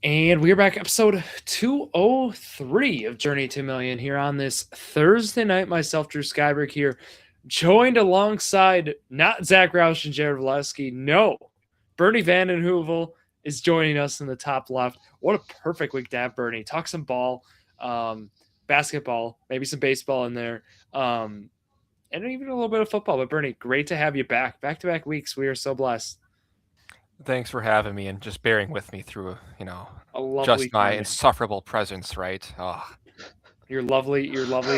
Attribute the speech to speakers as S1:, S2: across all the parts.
S1: And we're back, episode 203 of Journey to Million here on this Thursday night. Myself, Drew Skyberg here, joined alongside not Zack Rausch and Jared Valleskey. No, Bernie Vanden Heuvel is joining us in the top left. What a perfect week to have Bernie. Talk some ball, basketball, maybe some baseball in there, and even a little bit of football. But Bernie, great to have you back. Back-to-back weeks. We are so blessed.
S2: Thanks for having me and just bearing with me through,
S1: A lovely
S2: just my
S1: time.
S2: insufferable presence, right? Oh,
S1: Your lovely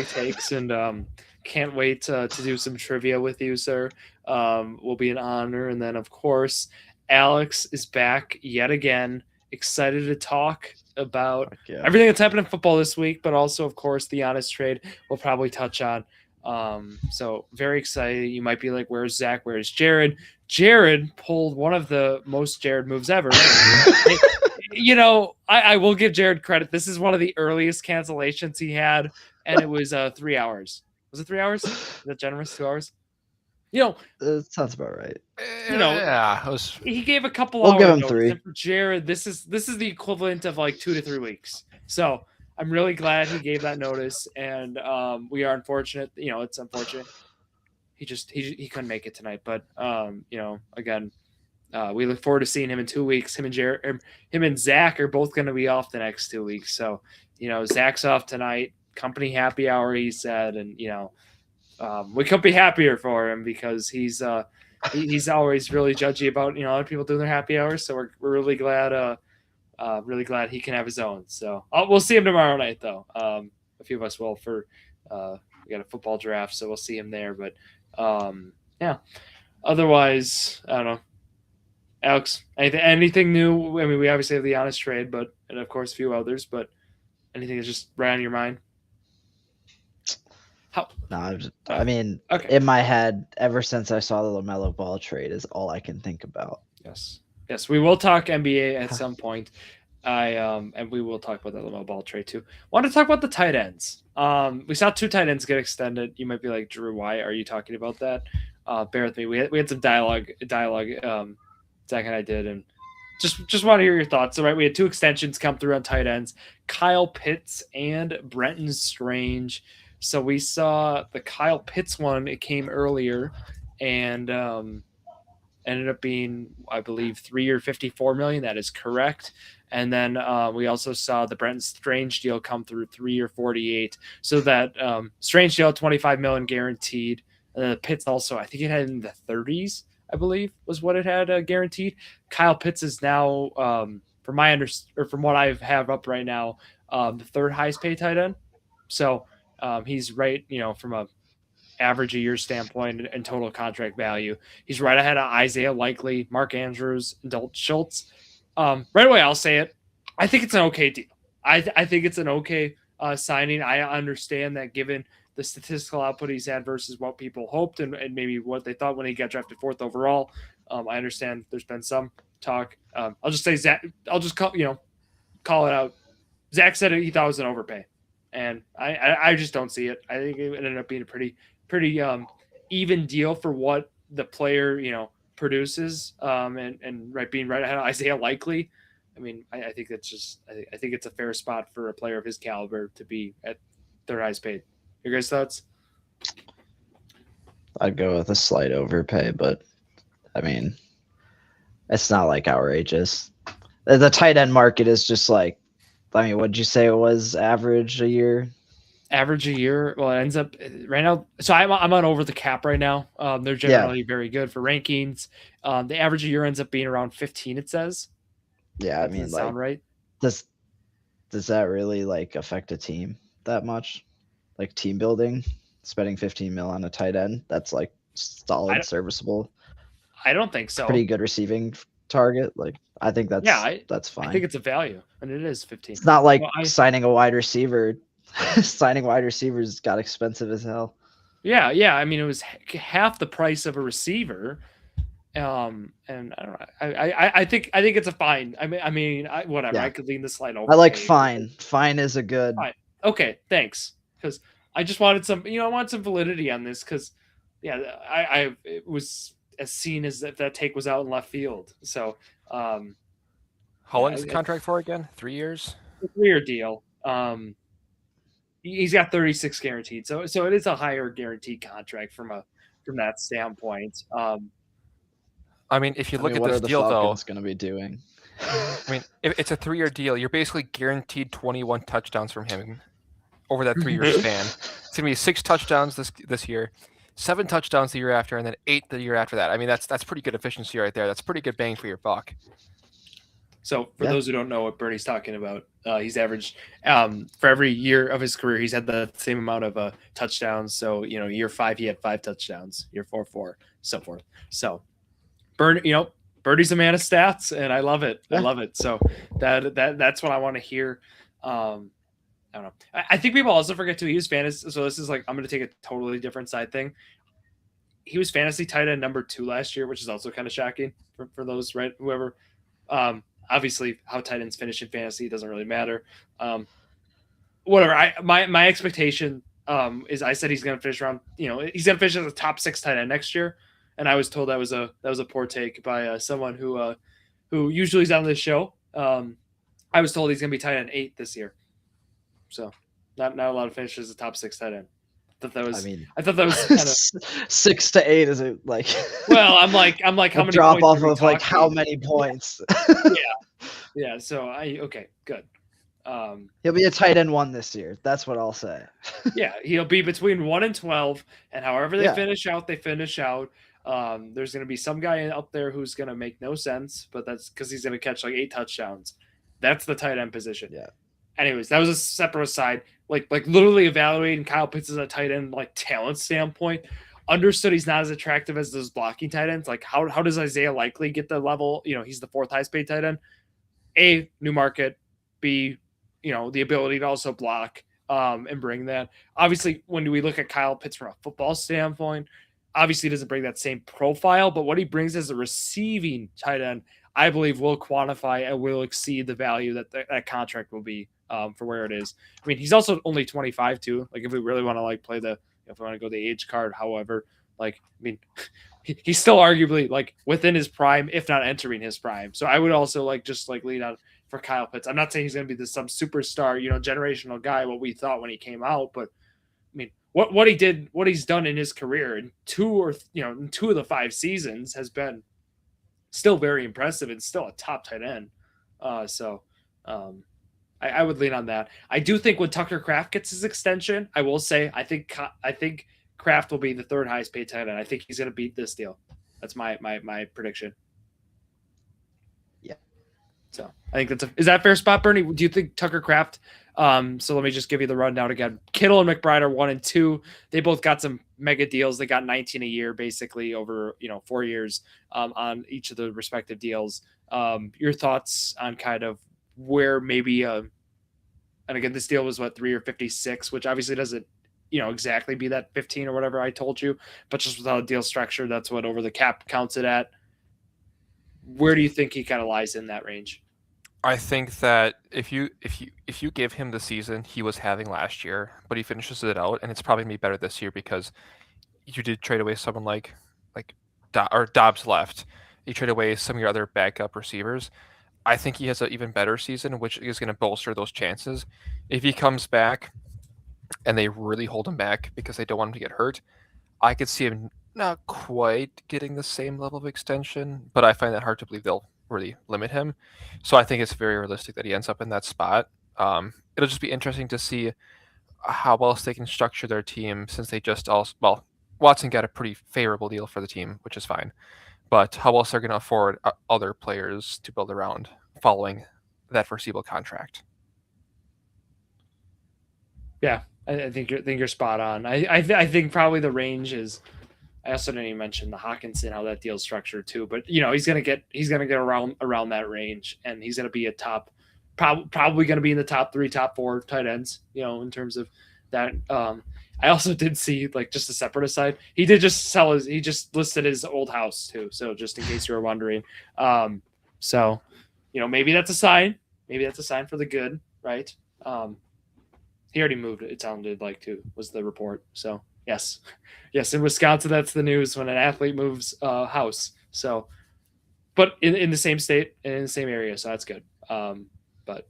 S1: takes, and can't wait to do some trivia with you, sir. Will be an honor. And then, of course, Alex is back yet again. Excited to talk about everything that's happened in football this week, but also, of course, the honest trade we'll probably touch on. So very excited. You might be like, where's Zach? Where's Jared? Jared pulled one of the most Jared moves ever. I will give Jared credit. This is one of the earliest cancellations he had, and it was 3 hours. Was it 3 hours? Is that generous? 2 hours?
S3: That sounds about right.
S1: He gave a couple
S3: We'll
S1: hours.
S3: give him
S1: notice.
S3: 3.
S1: And for Jared, this is the equivalent of like 2 to 3 weeks. So I'm really glad he gave that notice, and we are unfortunate. It's unfortunate. He couldn't make it tonight, but again, we look forward to seeing him in 2 weeks. Him and Zach are both going to be off the next 2 weeks. So Zach's off tonight. Company happy hour, he said, and we couldn't be happier for him because he's always really judgy about other people doing their happy hours. So we're really glad he can have his own. So we'll see him tomorrow night, though. A few of us will for we got a football draft, so we'll see him there. But yeah, otherwise, I don't know. Alex, anything new? I mean, we obviously have the honest trade, and of course a few others. But anything that's just right on your mind?
S3: No, okay. In my head, ever since I saw the LaMelo Ball trade, is all I can think about.
S1: Yes, we will talk NBA at some point. And we will talk about the LaMelo Ball trade too. Want to talk about the tight ends? We saw 2 tight ends get extended. You might be like, Drew, why are you talking about that? Bear with me. We had some dialogue. Zach and I did, and just want to hear your thoughts. All right, we had 2 extensions come through on tight ends, Kyle Pitts and Brenton Strange. So we saw the Kyle Pitts one. It came earlier, and ended up being, I believe, 3 or $54 million. That is correct. And then we also saw the Brenton Strange deal come through 3 or 48. So that Strange deal, $25 million guaranteed. And then the Pitts also, I think it had in the 30s. I believe was what it had guaranteed. Kyle Pitts is now, from what I have up right now, the 3rd highest paid tight end. So he's right, from a average a year standpoint and total contract value, he's right ahead of Isaiah Likely, Mark Andrews, and Dalton Schultz. Right away, I'll say it. I think it's an okay deal. I think it's an okay signing. I understand that given the statistical output he's had versus what people hoped and maybe what they thought when he got drafted 4th overall. I understand there's been some talk. I'll just say Zach. I'll just call it out. Zach said he thought it was an overpay, and I just don't see it. I think it ended up being a pretty even deal for what the player produces, and being right ahead of Isaiah Likely. I mean, I think that's just I think it's a fair spot for a player of his caliber to be at 3rd highest paid. Your guys' thoughts?
S3: I'd go with a slight overpay, but I mean, it's not like outrageous. The tight end market is just like, what'd you say it was average a year?
S1: Average a year. Well, it ends up right now. So I'm on over the cap right now. They're generally very good for rankings. The average a year ends up being around 15. It says.
S3: Yeah,
S1: Does that sound right?
S3: Does that really affect a team that much? Like team building, spending 15 mil on a tight end, that's solid, serviceable.
S1: I don't think so.
S3: Pretty good receiving target. I think that's that's fine.
S1: I think it's a value, and it is 15.
S3: It's not like signing a wide receiver. Signing wide receivers got expensive as hell.
S1: Yeah. I mean, it was half the price of a receiver. And I don't know. I think it's a fine. I mean, whatever. Yeah. I could lean the slide over.
S3: I like fine. Fine is a good.
S1: Fine. Okay, thanks. Because I just wanted some, I want some validity on this. Because, yeah, it was as seen as if that take was out in left field. So,
S2: How long is the contract for again? 3 years?
S1: A 3-year deal. He's got 36 guaranteed, so it is a higher guaranteed contract from that standpoint.
S2: I mean, if you look at
S3: what
S2: this
S3: are the
S2: deal,
S3: Falcons going to be doing?
S2: I mean, if it's a 3-year deal, you're basically guaranteed 21 touchdowns from him over that 3-year span. It's gonna be 6 touchdowns this year, 7 touchdowns the year after, and then 8 the year after that. I mean, that's pretty good efficiency right there. That's pretty good bang for your buck.
S1: So for those who don't know what Bernie's talking about, he's averaged for every year of his career, he's had the same amount of touchdowns. So year 5 he had 5 touchdowns, year 4, so forth. So Birdie's a man of stats, and I love it. I love it. So that's what I want to hear. I don't know. I think people also forget to use fantasy. So this is like, I'm going to take a totally different side thing. He was fantasy tight end number 2 last year, which is also kind of shocking for those, right? Whoever, obviously how tight ends finish in fantasy doesn't really matter. Whatever. My expectation is, I said he's going to finish around, he's going to finish as a top 6 tight end next year. And I was told that was a poor take by someone who usually is on this show. I was told he's going to be tight end 8 this year. So not a lot of finishes as a top 6 tight end. I thought that was kind of
S3: 6 to 8 is it like?
S1: Well, I'm like how many
S3: drop
S1: points
S3: off of like how many points?
S1: Yeah. So okay, good.
S3: He'll be a tight end 1 this year. That's what I'll say.
S1: Yeah, he'll be between 1 and 12, and however they finish out, they finish out. There's going to be some guy up there who's going to make no sense, but that's because he's going to catch like 8 touchdowns. That's the tight end position.
S3: Yeah.
S1: Anyways, that was a separate aside. Like literally evaluating Kyle Pitts as a tight end, like talent standpoint. Understood he's not as attractive as those blocking tight ends. Like how does Isaiah Likely get the level? He's the 4th highest paid tight end. A, new market. B, the ability to also block and bring that. Obviously, when we look at Kyle Pitts from a football standpoint, obviously he doesn't bring that same profile, but what he brings as a receiving tight end, I believe will quantify and will exceed the value that contract will be for where it is. I mean, he's also only 25 too. Like if we really want to if we want to go the age card, however, he's still arguably like within his prime, if not entering his prime. So I would also lean out for Kyle Pitts. I'm not saying he's going to be some superstar, generational guy, what we thought when he came out, but I mean, what he's done in his career in 2 of the 5 seasons has been still very impressive and still a top tight end. I would lean on that. I do think when Tucker Kraft gets his extension, I will say I think Kraft will be the 3rd highest paid tight end. I think he's going to beat this deal. That's my prediction.
S3: Yeah.
S1: So I think is that a fair spot, Bernie? Do you think Tucker Kraft? So let me just give you the rundown again. Kittle and McBride are 1 and 2. They both got some mega deals. They got 19 a year, basically over 4 years on each of the respective deals. Your thoughts on kind of where maybe and again, this deal was 3 or 56, which obviously doesn't exactly be that 15 or whatever I told you, but just without a deal structure, that's what over the cap counts it at. Where do you think he kind of lies in that range?
S2: I think that if you give him the season he was having last year, but he finishes it out, and it's probably gonna be better this year because you did trade away someone like Dobbs left. You trade away some of your other backup receivers. I think he has an even better season, which is going to bolster those chances. If he comes back and they really hold him back because they don't want him to get hurt, I could see him not quite getting the same level of extension, but I find that hard to believe they'll really limit him. So I think it's very realistic that he ends up in that spot. It'll just be interesting to see how else they can structure their team since they just Watson got a pretty favorable deal for the team, which is fine. But how else they're going to afford other players to build around following that foreseeable contract?
S1: Yeah, I think you're spot on. I think probably the range is. I also didn't even mention the Hawkinson, how that deal's structured too. But he's gonna get around that range, and he's gonna be a top, probably gonna be in the top 3, top 4 tight ends. In terms of that. I also did see, just a separate aside, he did just he just listed his old house too. So just in case you were wondering, maybe that's a sign. Maybe that's a sign for the good, right? He already moved. It sounded like too was the report. So yes, in Wisconsin, that's the news when an athlete moves house. So, but in the same state and in the same area, so that's good. But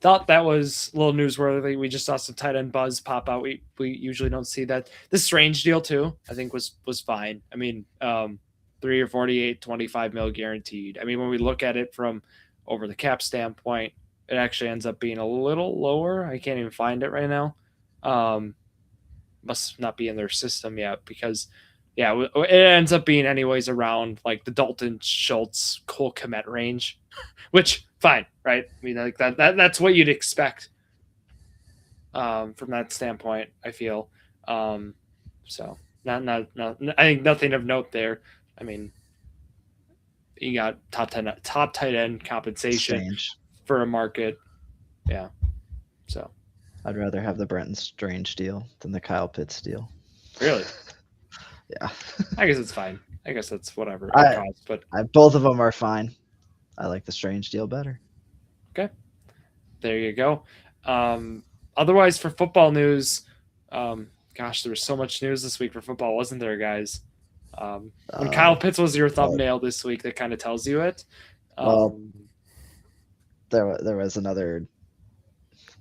S1: thought that was a little newsworthy. We just saw some tight end buzz pop out. We usually don't see that. The Strange deal too, I think was fine. I mean, 3 or 48, 25 mil guaranteed. I mean, when we look at it from over the cap standpoint, it actually ends up being a little lower. I can't even find it right now. Must not be in their system yet because, yeah, it ends up being anyways around like the Dalton Schultz, Cole Kmet range, which fine, right? I mean, like that's what you'd expect from that standpoint. I feel so. Not. I think nothing of note there. I mean, you got top tight end compensation
S3: Strange.
S1: for a market, yeah. So
S3: I'd rather have the Brenton Strange deal than the Kyle Pitts deal.
S1: Really,
S3: Yeah.
S1: I guess it's fine. I guess that's whatever it costs, but
S3: both of them are fine. I like the Strange deal better.
S1: Okay, there you go. Otherwise, for football news, gosh, there was so much news this week for football, wasn't there, guys? When Kyle Pitts was your thumbnail this week, that kind of tells you it.
S3: There was another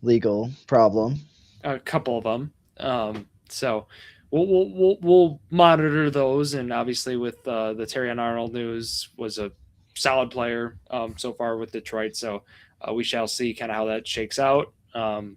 S3: legal problem.
S1: A couple of them. So we'll monitor those, and obviously with the Terrion Arnold news was a solid player so far with Detroit. So we shall see kind of how that shakes out. So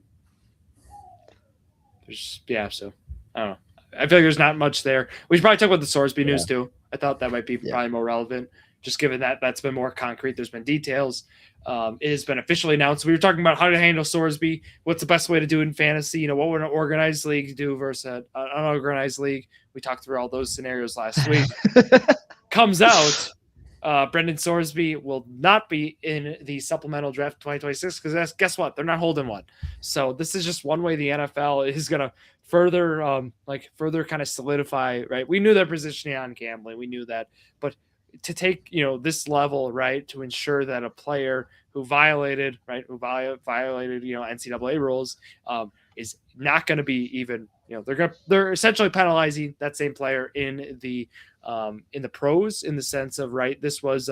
S1: I don't know. I feel like there's not much there. We should probably talk about the Sorsby news too. I thought that might be probably more relevant, just given that that's been more concrete. There's been details. It has been officially announced. We were talking about how to handle Sorsby. What's the best way to do it in fantasy? You know, what would an organized league do versus an unorganized league? We talked through all those scenarios last week. Comes out, Brendan Sorsby will not be in the supplemental draft 2026 because guess what? They're not holding one. So this is just one way the NFL is going to further kind of solidify, right? We knew their positioning on gambling. We knew that, but to take, this level, right, to ensure that a player who violated NCAA rules is not going to be even, they're essentially penalizing that same player in the pros, in the sense of, right, this was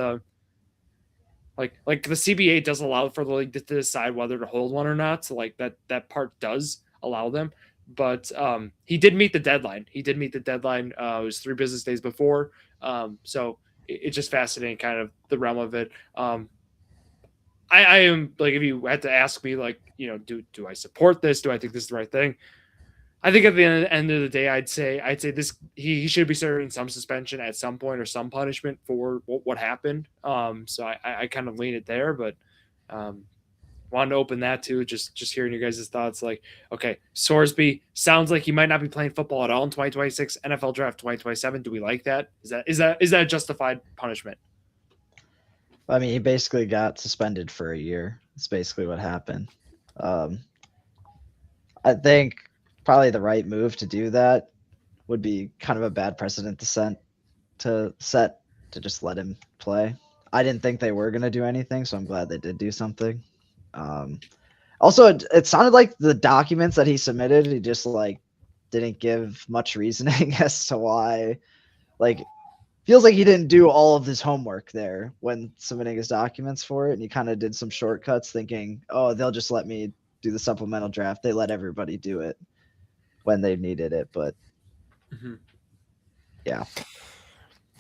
S1: like the CBA does allow for the league to decide whether to hold one or not. So like that part does allow them. But he did meet the deadline. It was 3 business days before. So it's just fascinating, kind of the realm of it. I am like, if you had to ask me, like, do I support this? Do I think this is the right thing? I think at the end of the day, I'd say this, he should be serving some suspension at some point or some punishment for what happened. So I kind of lean it there, but wanted to open that too. Just hearing your guys' thoughts. Like, okay, Sorsby sounds like he might not be playing football at all in 2026. NFL draft 2027. Do we like that? Is that a justified punishment?
S3: I mean, he basically got suspended for a year. That's basically what happened. I think probably the right move to do that would be kind of a bad precedent to set to just let him play. I didn't think they were going to do anything, so I'm glad they did do something. Also, it sounded like the documents that he submitted, he just didn't give much reasoning as to why. Feels like he didn't do all of his homework there when submitting his documents for it, and he kind of did some shortcuts thinking, oh, they'll just let me do the supplemental draft. They let everybody do it when they needed it, but yeah.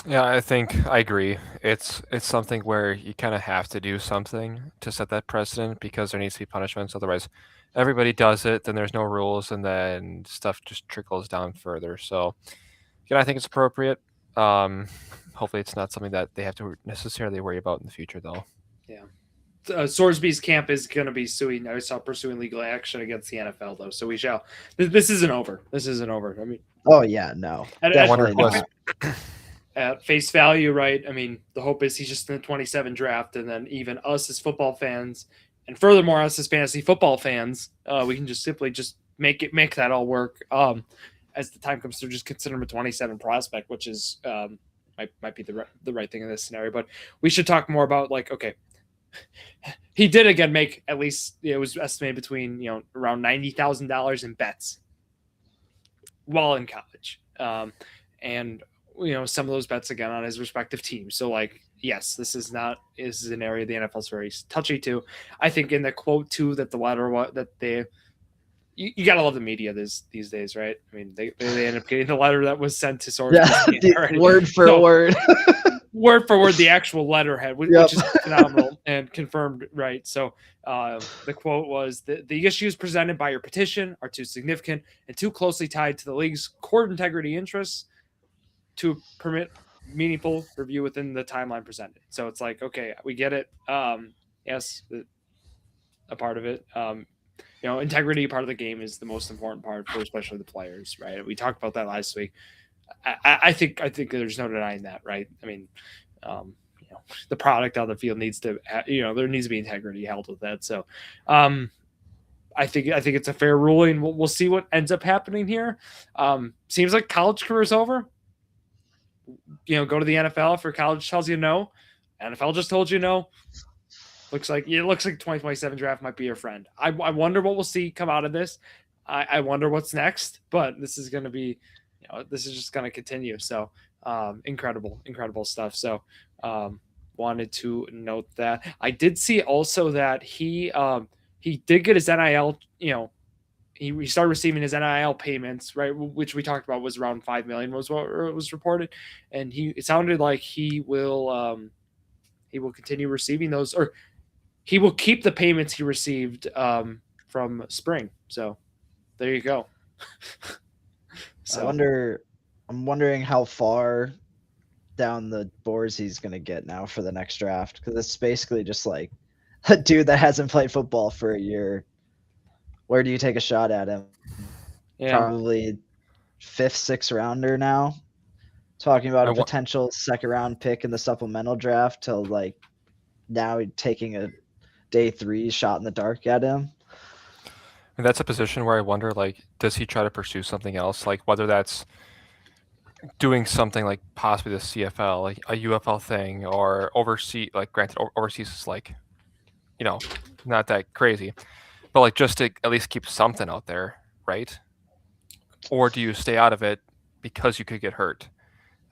S2: Yeah, I think I agree. It's something where you kind of have to do something to set that precedent, because there needs to be punishments. Otherwise, everybody does it, then there's no rules, and then stuff just trickles down further. So, I think it's appropriate. Hopefully, it's not something that they have to necessarily worry about in the future, though.
S1: Yeah. Sorsby's camp is going to be pursuing legal action against the NFL, though. So we shall. This isn't over. I mean.
S3: Oh yeah, no. Definitely not.
S1: At face value, right? I mean, the hope is he's just in the 27 draft, and then even us as football fans, and furthermore us as fantasy football fans, we can just simply make that all work. As the time comes through, just consider him a 27 prospect, which is might be the right thing in this scenario. But we should talk more about, like, okay, he did again make at least, it was estimated between around $90,000 in bets while in college, and some of those bets again on his respective teams. So like, yes, this is an area the NFL is very touchy to. I think in the quote too that the letter that they you gotta love the media these days, right? I mean, they end up getting the letter that was sent to sources.
S3: Yeah, word for word.
S1: Word for word, the actual letterhead, which is phenomenal and confirmed, right? So the quote was, the issues presented by your petition are too significant and too closely tied to the league's core integrity interests to permit meaningful review within the timeline presented. So it's like, okay, we get it. Yes, a part of it. Integrity part of the game is the most important part for especially the players, right? We talked about that last week. I think there's no denying that, right? I mean, the product on the field needs to, there needs to be integrity held with that. So, I think it's a fair ruling. We'll see what ends up happening here. Seems like college career is over. Go to the NFL if your college tells you no. NFL just told you no. Looks like 2027 draft might be your friend. I wonder what we'll see come out of this. I wonder what's next, but this is going to be, this is just going to continue. So incredible stuff. So wanted to note that. I did see also that he did get his NIL, he started receiving his NIL payments, right, which we talked about was around $5 million was what was reported, and it sounded like he will continue receiving those, or he will keep the payments he received from spring. So there you go.
S3: So I'm wondering how far down the boards he's going to get now for the next draft, because it's basically just like a dude that hasn't played football for a year. Where do you take a shot at him? Yeah. Probably 5th, 6th rounder now. Talking about a potential 2nd round pick in the supplemental draft to like now taking a day 3 shot in the dark at him.
S2: And that's a position where I wonder, like, does he try to pursue something else? Like whether that's doing something like possibly the CFL, like a UFL thing, or overseas, like granted overseas is like, not that crazy, but like just to at least keep something out there, right? Or do you stay out of it because you could get hurt?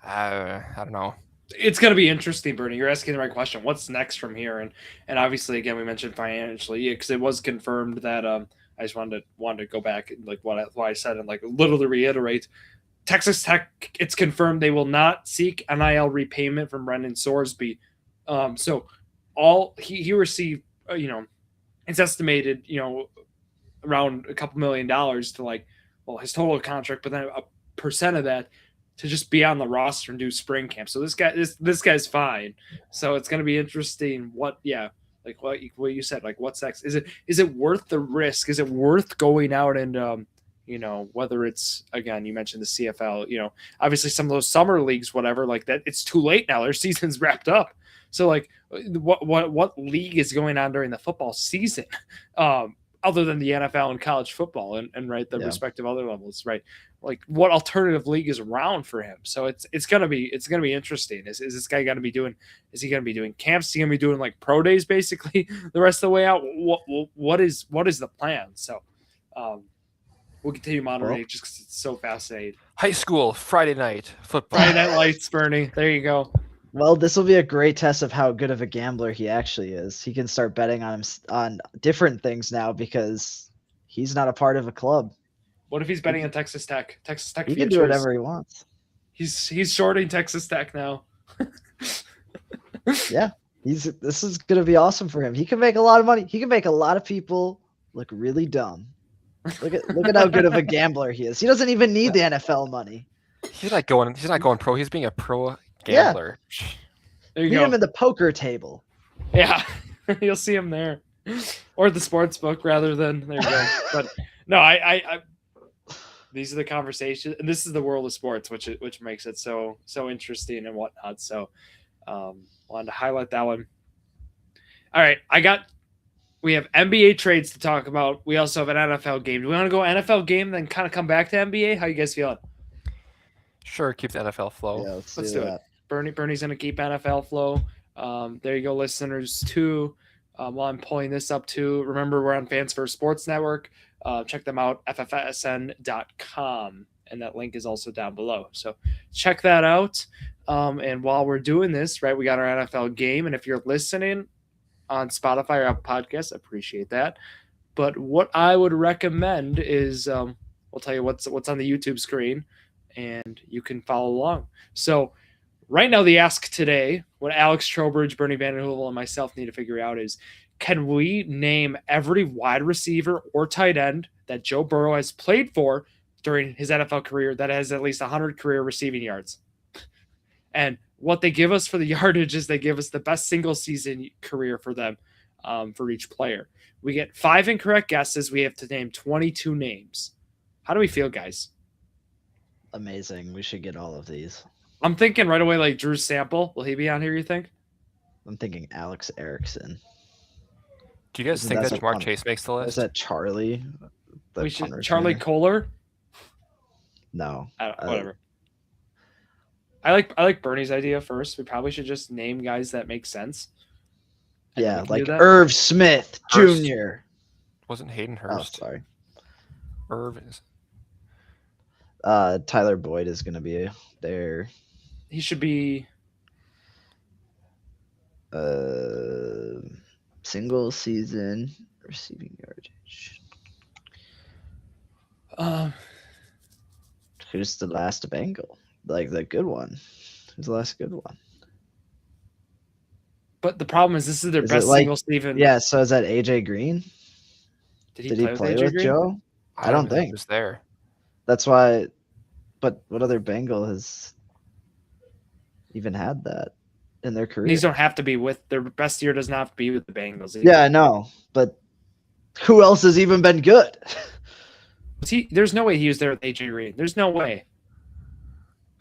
S2: I don't know.
S1: It's going to be interesting, Bernie. You're asking the right question. What's next from here? And obviously, again, we mentioned financially, because it was confirmed that I just wanted to go back and like what I said and like literally reiterate. Texas Tech, it's confirmed they will not seek NIL repayment from Brendan Sorsby. So all he received, it's estimated, around a couple $1 million to like, well, his total contract, but then a percent of that to just be on the roster and do spring camp. So this guy's fine. So it's going to be interesting what you said, like what's next? Is it worth the risk? Is it worth going out and, whether it's, again, you mentioned the CFL, obviously some of those summer leagues, whatever, like that, it's too late now. Their season's wrapped up. So like what league is going on during the football season? Other than the NFL and college football and right, the respective other levels, right? Like what alternative league is around for him? So it's gonna be interesting. Is this guy gonna be doing? Is he gonna be doing camps? Is he gonna be doing like pro days basically the rest of the way out? What is the plan? So we'll continue monitoring just because it's so fascinating.
S2: High school Friday night football.
S1: Friday Night Lights, Bernie. There you go.
S3: Well, this will be a great test of how good of a gambler he actually is. He can start betting on different things now because he's not a part of a club.
S1: What if he's betting on Texas Tech? Texas Tech.
S3: He can do whatever he wants.
S1: He's shorting Texas Tech now.
S3: Yeah, this is gonna be awesome for him. He can make a lot of money. He can make a lot of people look really dumb. Look at how good of a gambler he is. He doesn't even need the NFL money.
S2: He's not going pro. He's being a pro gambler.
S3: Yeah. There you go. Meet him in the poker table.
S1: Yeah, you'll see him there, or the sports book rather than there you go. But no, I these are the conversations, and this is the world of sports, which makes it so interesting and whatnot. So, wanted to highlight that one. All right, we have NBA trades to talk about. We also have an NFL game. Do we want to go NFL game, then kind of come back to NBA? How you guys feeling?
S2: Sure, keep the NFL flow.
S3: Yeah,
S1: let's do it. Bernie's going to keep NFL flow. There you go, listeners, too. While I'm pulling this up, too, remember we're on Fans First Sports Network. Check them out, ffsn.com. and that link is also down below. So check that out. And while we're doing this, right, we got our NFL game. And if you're listening on Spotify or Apple Podcasts, appreciate that. But what I would recommend is we'll tell you what's on the YouTube screen, and you can follow along. So right now, the ask today, what Alex Trowbridge, Bernie Vandenhoevel, and myself need to figure out is, can we name every wide receiver or tight end that Joe Burrow has played for during his NFL career that has at least 100 career receiving yards? And what they give us for the yardage is they give us the best single season career for them for each player. We get 5 incorrect guesses. We have to name 22 names. How do we feel, guys?
S3: Amazing. We should get all of these.
S1: I'm thinking right away like Drew Sample. Will he be on here, you think?
S3: I'm thinking Alex Erickson.
S2: Do you guys think that Jamar Chase makes the list?
S3: Is that Charlie?
S1: We should Charlie Kohler?
S3: No.
S1: Whatever. I like Bernie's idea first. We probably should just name guys that make sense.
S3: Yeah, like Irv Smith Jr.
S2: Wasn't Hayden Hurst?
S3: Oh, sorry.
S2: Irv is.
S3: Tyler Boyd is going to be there.
S1: He should be
S3: single season receiving yardage. Who's the last Bengal? Like the good one. Who's the last good one?
S1: But the problem is this is their best single season.
S3: Yeah, so is that AJ Green? Did he play with Joe? I don't think
S2: he was there.
S3: That's why. But what other Bengal has even had that in their career?
S1: These don't have to be with their best year. Does not have to be with the Bengals either.
S3: Yeah, I know, but who else has even been good?
S1: There's no way he was there with AJ Green. There's no way.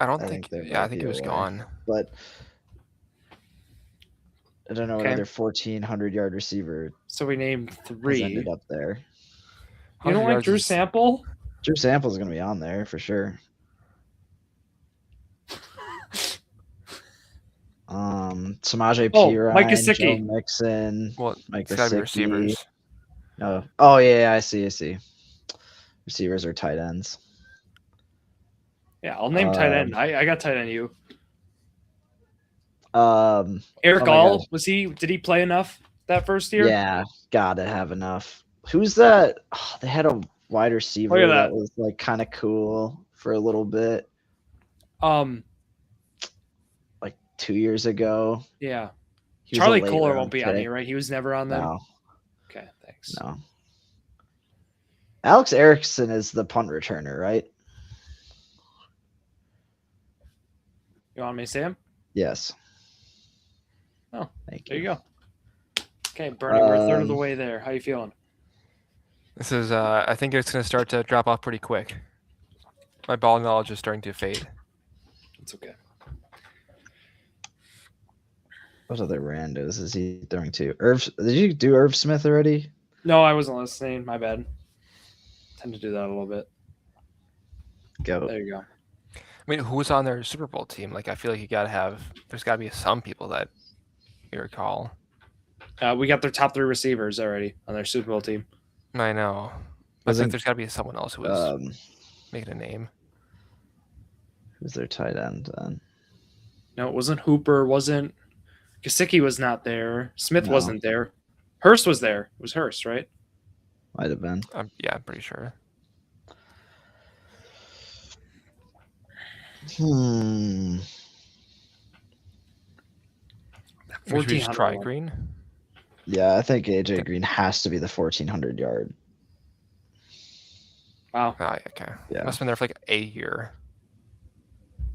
S2: I think he was gone.
S3: But I don't know what other 1,400-yard receiver.
S1: So we named 3.
S3: Ended up there.
S1: You don't like Drew Sample?
S3: Drew Sample is going to be on there for sure. Samaje Perine,
S1: Mike Gesicki.
S3: Joe Mixon, Mike
S2: Gesicki. Receivers.
S3: No. Oh yeah, I see. Receivers are tight ends.
S1: Yeah, I'll name tight end. I got tight end. You. Eric
S3: All
S1: did he play enough that first year?
S3: Yeah, gotta have enough. Who's that? Oh, they had a wide receiver that was like kind of cool for a little bit. Like 2 years ago.
S1: Yeah. Charlie Kohler won't be on here, right? He was never on them.
S3: No.
S1: Okay, thanks.
S3: No. Alex Erickson is the punt returner, right?
S1: You want me to say him?
S3: Yes.
S1: Oh,
S3: thank you.
S1: There you go. Okay, Bernie, we're a third of the way there. How you feeling?
S2: This is, I think it's going to start to drop off pretty quick. My ball knowledge is starting to fade.
S1: It's okay.
S3: What other randos is he throwing to? Did you do Irv Smith already?
S1: No, I wasn't listening. My bad. Tend to do that a little bit.
S3: Go.
S1: There you go.
S2: I mean, who's on their Super Bowl team? Like, I feel like there's got to be some people that you recall.
S1: We got their top 3 receivers already on their Super Bowl team.
S2: I know. I think there's got to be someone else who was making a name.
S3: Who's their tight end then?
S1: No, it wasn't Hooper. Wasn't Gesicki was not there. Smith wasn't there. Hurst was there. It was Hurst, right?
S3: Might have been.
S2: Yeah, I'm pretty sure.
S3: Hmm.
S2: Should we just try Green?
S3: Yeah, I think AJ Green has to be the 1,400 yard.
S1: Wow.
S2: Okay.
S3: Yeah.
S2: Must have been there for like a year.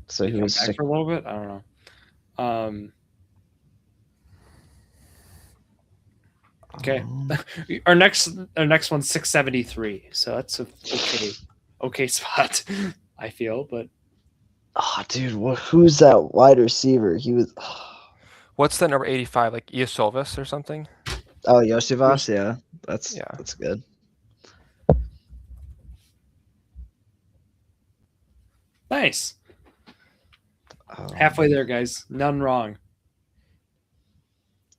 S3: So he was
S1: back for a little bit. I don't know. Okay. Our next one's 673. So that's a okay spot, I feel. But
S3: dude, who's that wide receiver? He was.
S2: What's the number 85? Like Iosovas or something?
S3: Oh, Iosivas, yeah. That's good.
S1: Nice. Halfway there, guys. None wrong.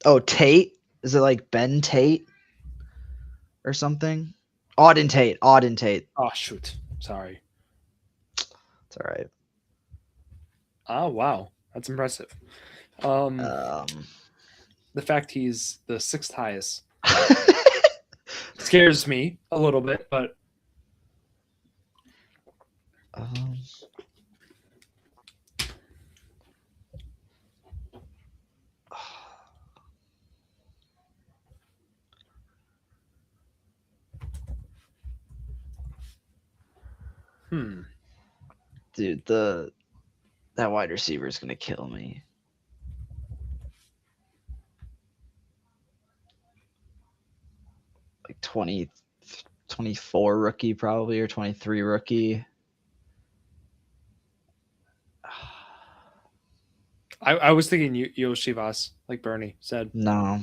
S3: Oh, Tate? Is it like Ben Tate or something? Auden Tate.
S1: Oh, shoot. Sorry.
S3: It's all right.
S1: Oh wow, that's impressive. The fact he's the 6th highest scares me a little bit, but
S3: dude, that wide receiver is gonna kill me. Like 24 rookie probably, or 23 rookie.
S1: I was thinking Yoshivas, like Bernie said.
S3: No,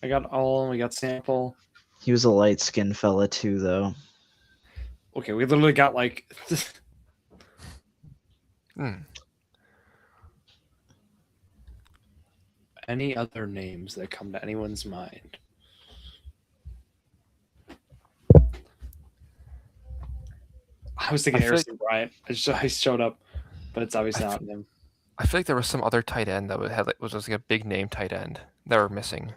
S1: I got All, we got Sample.
S3: he was a light skinned fella too, though.
S1: Okay, we literally got like any other names that come to anyone's mind? I was thinking Harrison Bryant. I showed up, but it's obviously not him.
S2: I feel like there was some other tight end that was just like a big name tight end that we're missing.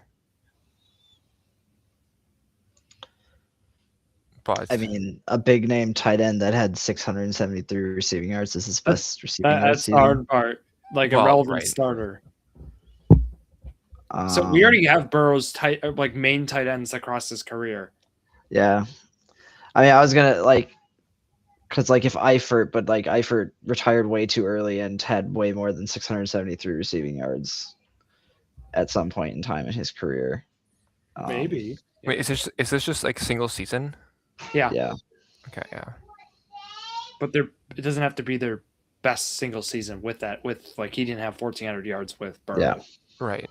S2: But
S3: I mean, a big name tight end that had 673 receiving yards is his best receiving yards.
S1: That's the hard part. Like a relevant starter. So we already have Burrow's main tight ends across his career.
S3: Yeah, I mean, I was gonna because if Eifert retired way too early and had way more than 673 receiving yards at some point in time in his career.
S1: Maybe.
S2: Wait, is this just like single season?
S1: Yeah.
S3: Yeah.
S2: Okay. Yeah.
S1: But it doesn't have to be their best single season with that. With he didn't have 1,400 yards with Burrow.
S3: Yeah.
S2: Right.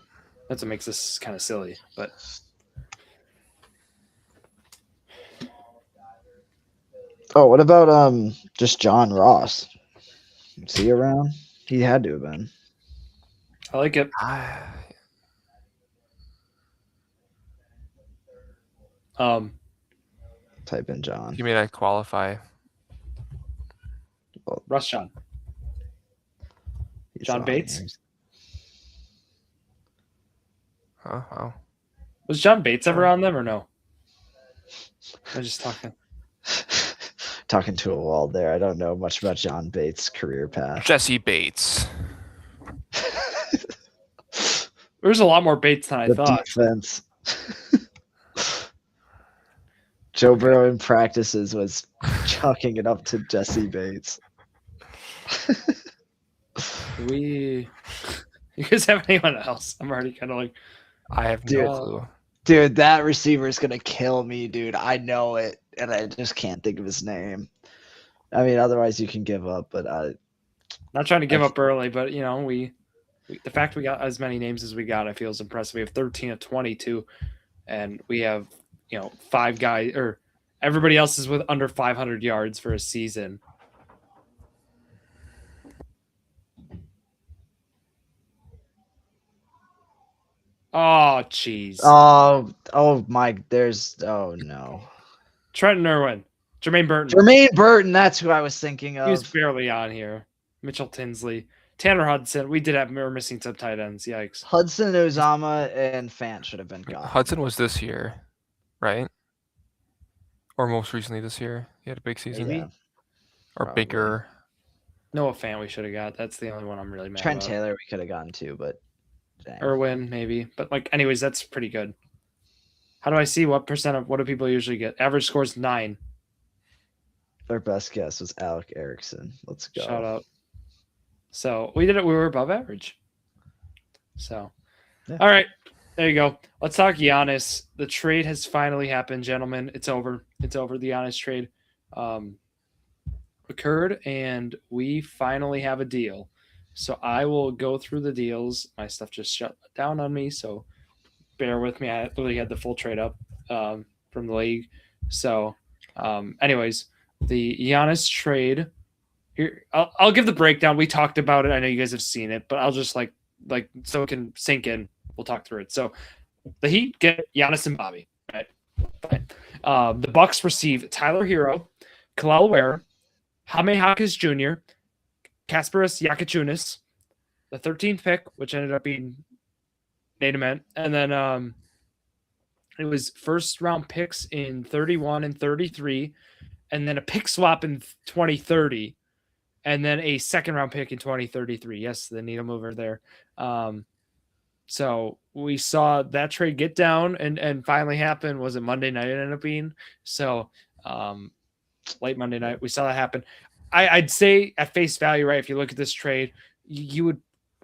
S1: That's what makes this kind of silly. But
S3: what about just John Ross? Is he around? He had to have been.
S1: I like it.
S3: Type in John.
S2: You mean I qualify?
S1: Russ John. John Bates.
S2: Oh, wow.
S1: Was John Bates ever on them or no? I'm just talking.
S3: Talking to a wall there. I don't know much about John Bates' career path.
S2: Jesse Bates.
S1: There's a lot more Bates than I thought.
S3: Defense. Joe Burrow in practices was chalking it up to Jesse Bates.
S1: You guys have anyone else? I'm already kind of like,
S2: I have no clue.
S3: Dude, that receiver is gonna kill me, dude. I know it, and I just can't think of his name. I mean, otherwise you can give up, but
S1: not trying to give up early, but the fact we got as many names as we got, I feel is impressive. We have 13 of 22, and we have 5 guys, or everybody else is with under 500 yards for a season. Oh, jeez.
S3: Oh my, no.
S1: Trenton Irwin. Jermaine
S3: Burton, that's who I was thinking of.
S1: He was barely on here. Mitchell Tinsley. Tanner Hudson. We were missing some tight ends. Yikes.
S3: Hudson, Uzama, and Fant should have been gone.
S2: Hudson was this year, right? Or most recently this year. He had a big season.
S3: Yeah,
S2: or
S3: probably.
S2: Bigger.
S1: Noah Fant we should have got. That's the only one I'm really mad
S3: Trent
S1: about.
S3: Taylor we could have gotten too, but dang.
S1: Irwin, maybe. But anyways, that's pretty good. How do I see what do people usually get? Average score is 9.
S3: Their best guess was Alec Erickson. Let's go.
S1: Shout out. So we did it. We were above average. So, yeah. All right. There you go. Let's talk Giannis. The trade has finally happened, gentlemen. It's over. It's over. The Giannis trade occurred, and we finally have a deal. So I will go through the deals. My stuff just shut down on me, so bear with me. I literally had the full trade up from the league. So, anyways, the Giannis trade. Here, I'll give the breakdown. We talked about it. I know you guys have seen it, but I'll just so it can sink in. We'll talk through it. So, the Heat get Giannis and Bobby. Right. Fine. The Bucks receive Tyler Hero, Kalal Ware, Jaime Jaquez Jr., Kasparas Jakuchunas, the 13th pick, which ended up being Nate Ament, and then it was first round picks in 31 and 33, and then a pick swap in 2030, and then a second round pick in 2033. Yes, the needle mover there. So we saw that trade get down and finally happen. Was it Monday night it ended up being? So late Monday night, we saw that happen. I'd say at face value, right? If you look at this trade, you would.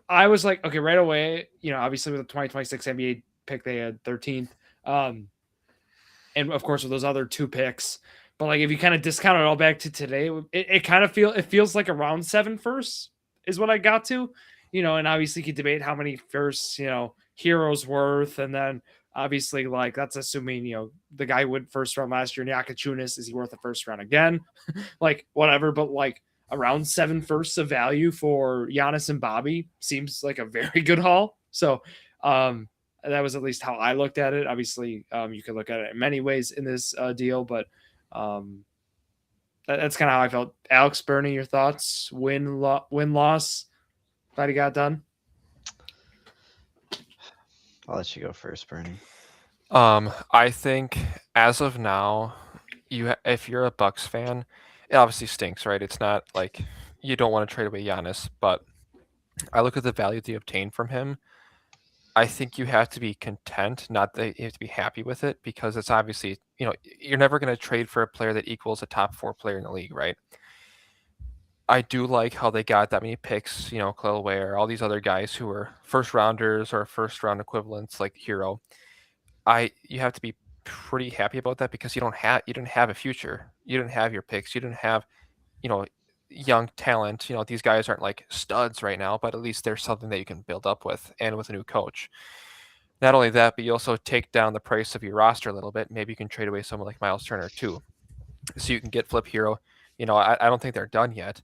S1: I was like, okay, right away. Obviously with the 2026 NBA pick, they had 13th, and of course with those other 2 picks. But like, if you kind of discount it all back to today, it kind of feels like around 7 firsts is what I got to. And obviously you could debate how many firsts, Hero's worth, and then obviously like that's assuming the guy went first round last year. Jakuchunas, is he worth a first round again? Like whatever, but like around 7 firsts of value for Giannis and Bobby seems like a very good haul. So that was at least how I looked at it. Obviously, you could look at it in many ways in this deal, but that's kind of how I felt. Alex, Bernie, your thoughts? Win loss. Glad he got done.
S3: I'll let you go first, Bernie.
S2: I think as of now, if you're a Bucks fan, it obviously stinks, right? It's not like you don't want to trade away Giannis, but I look at the value that you obtain from him. I think you have to be content, not that you have to be happy with it, because it's obviously, you're never going to trade for a player that equals a top 4 player in the league, right? I do like how they got that many picks, Khalil Ware, all these other guys who were first rounders or first round equivalents like Hero. You have to be pretty happy about that because you didn't have a future. You didn't have your picks. You didn't have, young talent. These guys aren't like studs right now, but at least there's something that you can build up with, and with a new coach. Not only that, but you also take down the price of your roster a little bit. Maybe you can trade away someone like Miles Turner too, so you can get Flip Hero. I don't think they're done yet,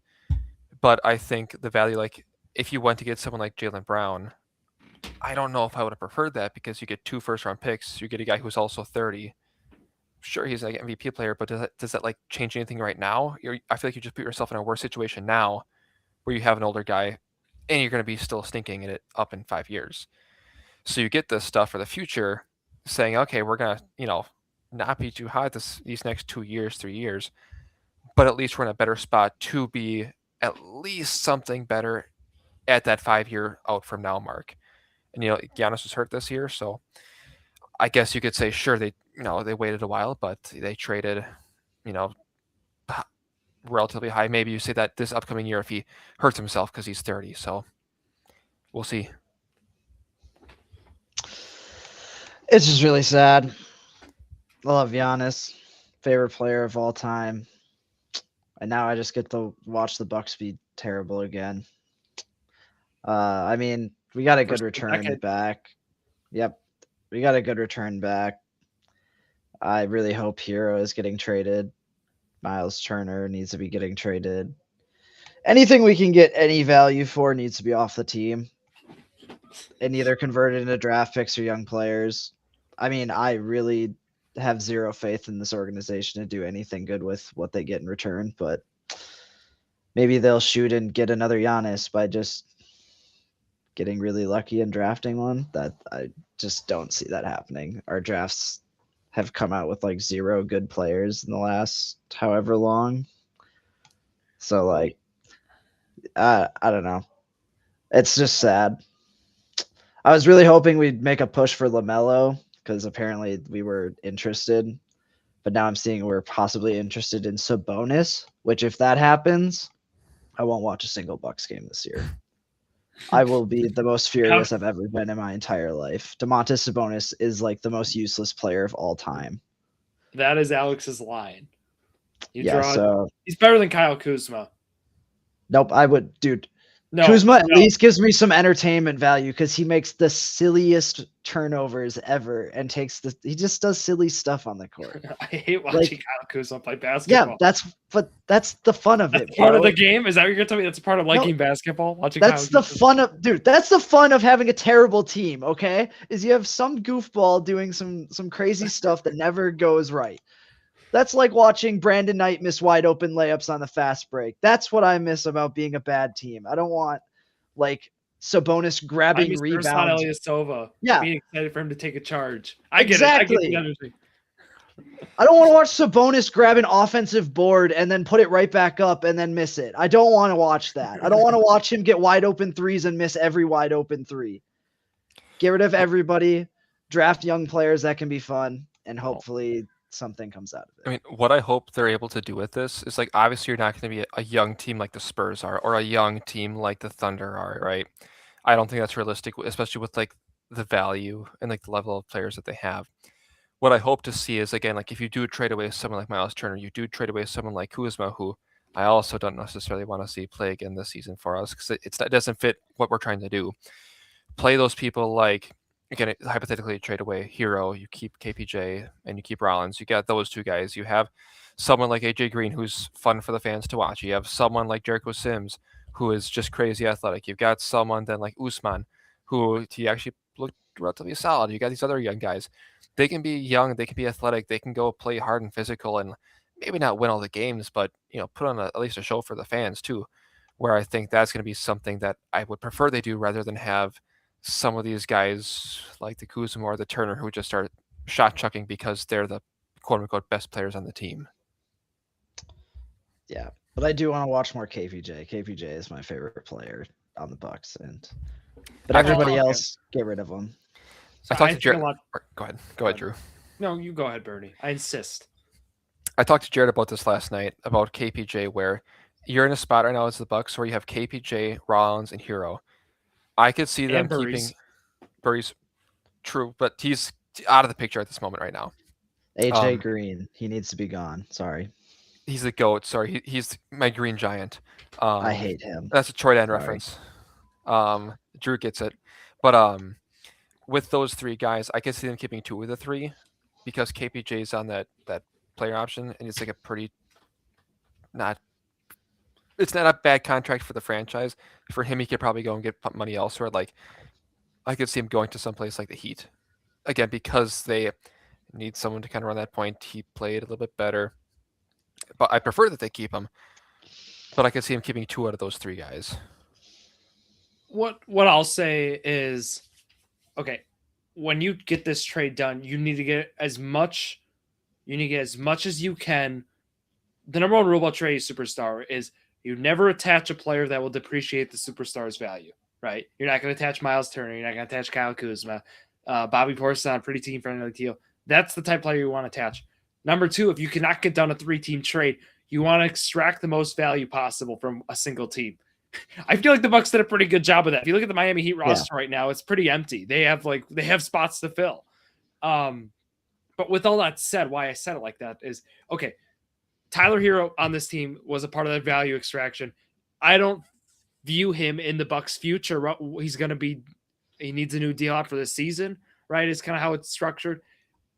S2: but I think the value, like if you went to get someone like Jaylen Brown, I don't know if I would have preferred that because you get 2 first-round picks. You get a guy who's also 30. Sure, he's like an MVP player, but does that like change anything right now? I feel like you just put yourself in a worse situation now, where you have an older guy, and you're going to be still stinking it up in 5 years. So you get this stuff for the future, saying, okay, we're going to not be too high these next 2 years, 3 years, but at least we're in a better spot to be at least something better at that 5-year out from now mark. And Giannis was hurt this year, so I guess you could say, sure, they waited a while, but they traded, relatively high. Maybe you say that this upcoming year if he hurts himself because he's 30. So we'll see.
S3: It's just really sad. I love Giannis, favorite player of all time, and now I just get to watch the Bucks be terrible again. I mean, we got a good return back. Yep. We got a good return back. I really hope Hero is getting traded. Miles Turner needs to be getting traded. Anything we can get any value for needs to be off the team and either converted into draft picks or young players. I mean, I really have zero faith in this organization to do anything good with what they get in return, but maybe they'll shoot and get another Giannis by just getting really lucky and drafting one. That I just don't see that happening. Our drafts have come out with like 0 good players in the last however long. So like, I don't know. It's just sad. I was really hoping we'd make a push for LaMelo because apparently we were interested, but now I'm seeing we're possibly interested in Sabonis, which if that happens, I won't watch a single Bucks game this year. I will be the most furious I've ever been in my entire life. Domantas Sabonis is like the most useless player of all time.
S1: That is Alex's line.
S3: He's
S1: better than Kyle Kuzma.
S3: Nope, dude.
S1: No,
S3: Kuzma at least gives me some entertainment value because he makes the silliest turnovers ever and he just does silly stuff on the court.
S1: I hate watching Kyle Kuzma play basketball.
S3: Yeah, that's the fun of it.
S1: Part of the game? Is that what you're telling me? That's part of liking basketball? Watching
S3: that's the fun of that's the fun of having a terrible team, okay? Is you have some goofball doing some crazy stuff that never goes right. That's like watching Brandon Knight miss wide open layups on the fast break. That's what I miss about being a bad team. I don't want like Sabonis
S1: I
S3: grabbing
S1: miss Ruslan
S3: rebounds.
S1: Ilyasova.
S3: Yeah.
S1: Being excited for him to take a charge. I get it.
S3: Exactly.
S1: I get the energy.
S3: I don't want to watch Sabonis grab an offensive board and then put it right back up and then miss it. I don't want to watch that. I don't want to watch him get wide open threes and miss every wide open three. Get rid of everybody, draft young players that can be fun, and hopefully something comes out of it.
S2: I mean, what I hope they're able to do with this is like, obviously you're not going to be a young team like the Spurs are, or a young team like the Thunder are, right? I don't think that's realistic, especially with like the value and like the level of players that they have. What I hope to see is, again, like if you do trade away someone like Miles Turner, you do trade away someone like Kuzma, who I also don't necessarily want to see play again this season for us because it doesn't fit what we're trying to do. Play those people like, again, hypothetically, you trade away Hero, you keep KPJ, and you keep Rollins. You got those two guys. You have someone like AJ Green, who's fun for the fans to watch. You have someone like Jericho Sims, who is just crazy athletic. You've got someone then like Usman, who he actually looked relatively solid. You got these other young guys. They can be young, they can be athletic, they can go play hard and physical, and maybe not win all the games, but put on at least a show for the fans too. Where I think that's going to be something that I would prefer they do rather than have some of these guys like the Kuzma or the Turner who just start shot chucking because they're the quote unquote best players on the team.
S3: Yeah, but I do want to watch more KPJ. KPJ is my favorite player on the Bucks, but everybody else, get rid of them.
S2: So I talked to Jared. Go ahead, Drew.
S1: No, you go ahead, Bernie. I insist.
S2: I talked to Jared about this last night about KPJ, where you're in a spot right now as the Bucks where you have KPJ, Rollins, and Hero. I could see them keeping Burry's true, but he's out of the picture at this moment right now.
S3: AJ Green, he needs to be gone. Sorry.
S2: He's the GOAT. Sorry, he's my green giant.
S3: I hate him.
S2: That's a Troy Dan reference. Drew gets it. But with those three guys, I could see them keeping two of the three because KPJ's on that player option, and it's like a pretty it's not a bad contract for the franchise. For him, he could probably go and get money elsewhere. Like, I could see him going to someplace like the Heat. Again, because they need someone to kind of run that point. He played a little bit better. But I prefer that they keep him. But I could see him keeping two out of those three guys.
S1: What I'll say is, okay, when you get this trade done, you need to get as much as you can. The number one rule about trade superstar is you never attach a player that will depreciate the superstar's value, right? You're not going to attach Miles Turner. You're not going to attach Kyle Kuzma. Bobby Portis, pretty team-friendly deal. That's the type of player you want to attach. Number two, if you cannot get done a three-team trade, you want to extract the most value possible from a single team. I feel like the Bucks did a pretty good job of that. If you look at the Miami Heat roster right now, it's pretty empty. They have spots to fill. But with all that said, why I said it like that is, okay, Tyler Hero on this team was a part of that value extraction. I don't view him in the Bucks' future. He needs a new deal out for this season, right? It's kind of how it's structured.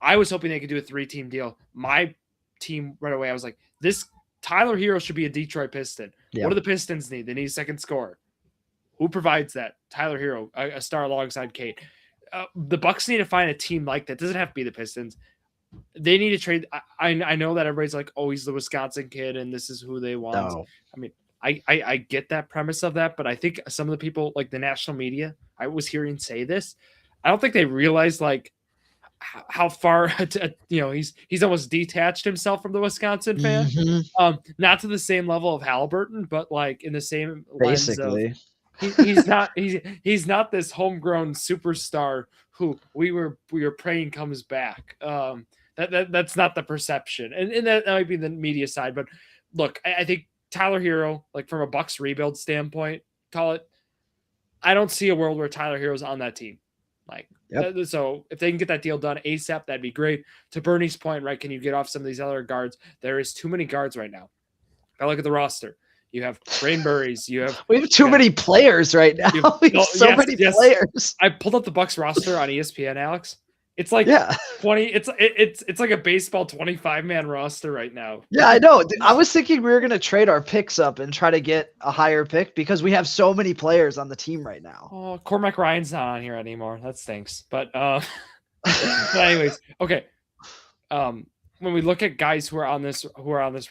S1: I was hoping they could do a three-team deal. My team right away, I was like, this Tyler Hero should be a Detroit Piston. Yeah. What do the Pistons need? They need a second scorer. Who provides that? Tyler Hero, a star alongside Kate. The Bucks need to find a team like that. It doesn't have to be the Pistons. They need to trade. I know that everybody's like, oh, he's the Wisconsin kid and this is who they want. No. I mean, I get that premise of that, but I think some of the people, like the national media, I was hearing say this. I don't think they realize like how far he's almost detached himself from the Wisconsin fan. Mm-hmm. Not to the same level of Halliburton, but like in the same
S3: basically
S1: he's not this homegrown superstar who we were praying comes back. That's not the perception, and that might be the media side. But look, I think Tyler Hero, like from a Bucks rebuild standpoint, I don't see a world where Tyler Hero's on that team. Like, so if they can get that deal done ASAP, that'd be great. To Bernie's point, right? Can you get off some of these other guards? There is too many guards right now. I look at the roster. You have Brain Burries.
S3: We have too many players right now. We have so many players.
S1: I pulled up the Bucks roster on ESPN, Alex. It's like 20. It's like a baseball 25-man roster right now.
S3: Yeah, I know. I was thinking we were gonna trade our picks up and try to get a higher pick because we have so many players on the team right now.
S1: Oh, Cormac Ryan's not on here anymore. That stinks. But anyways, okay. when we look at guys who are on this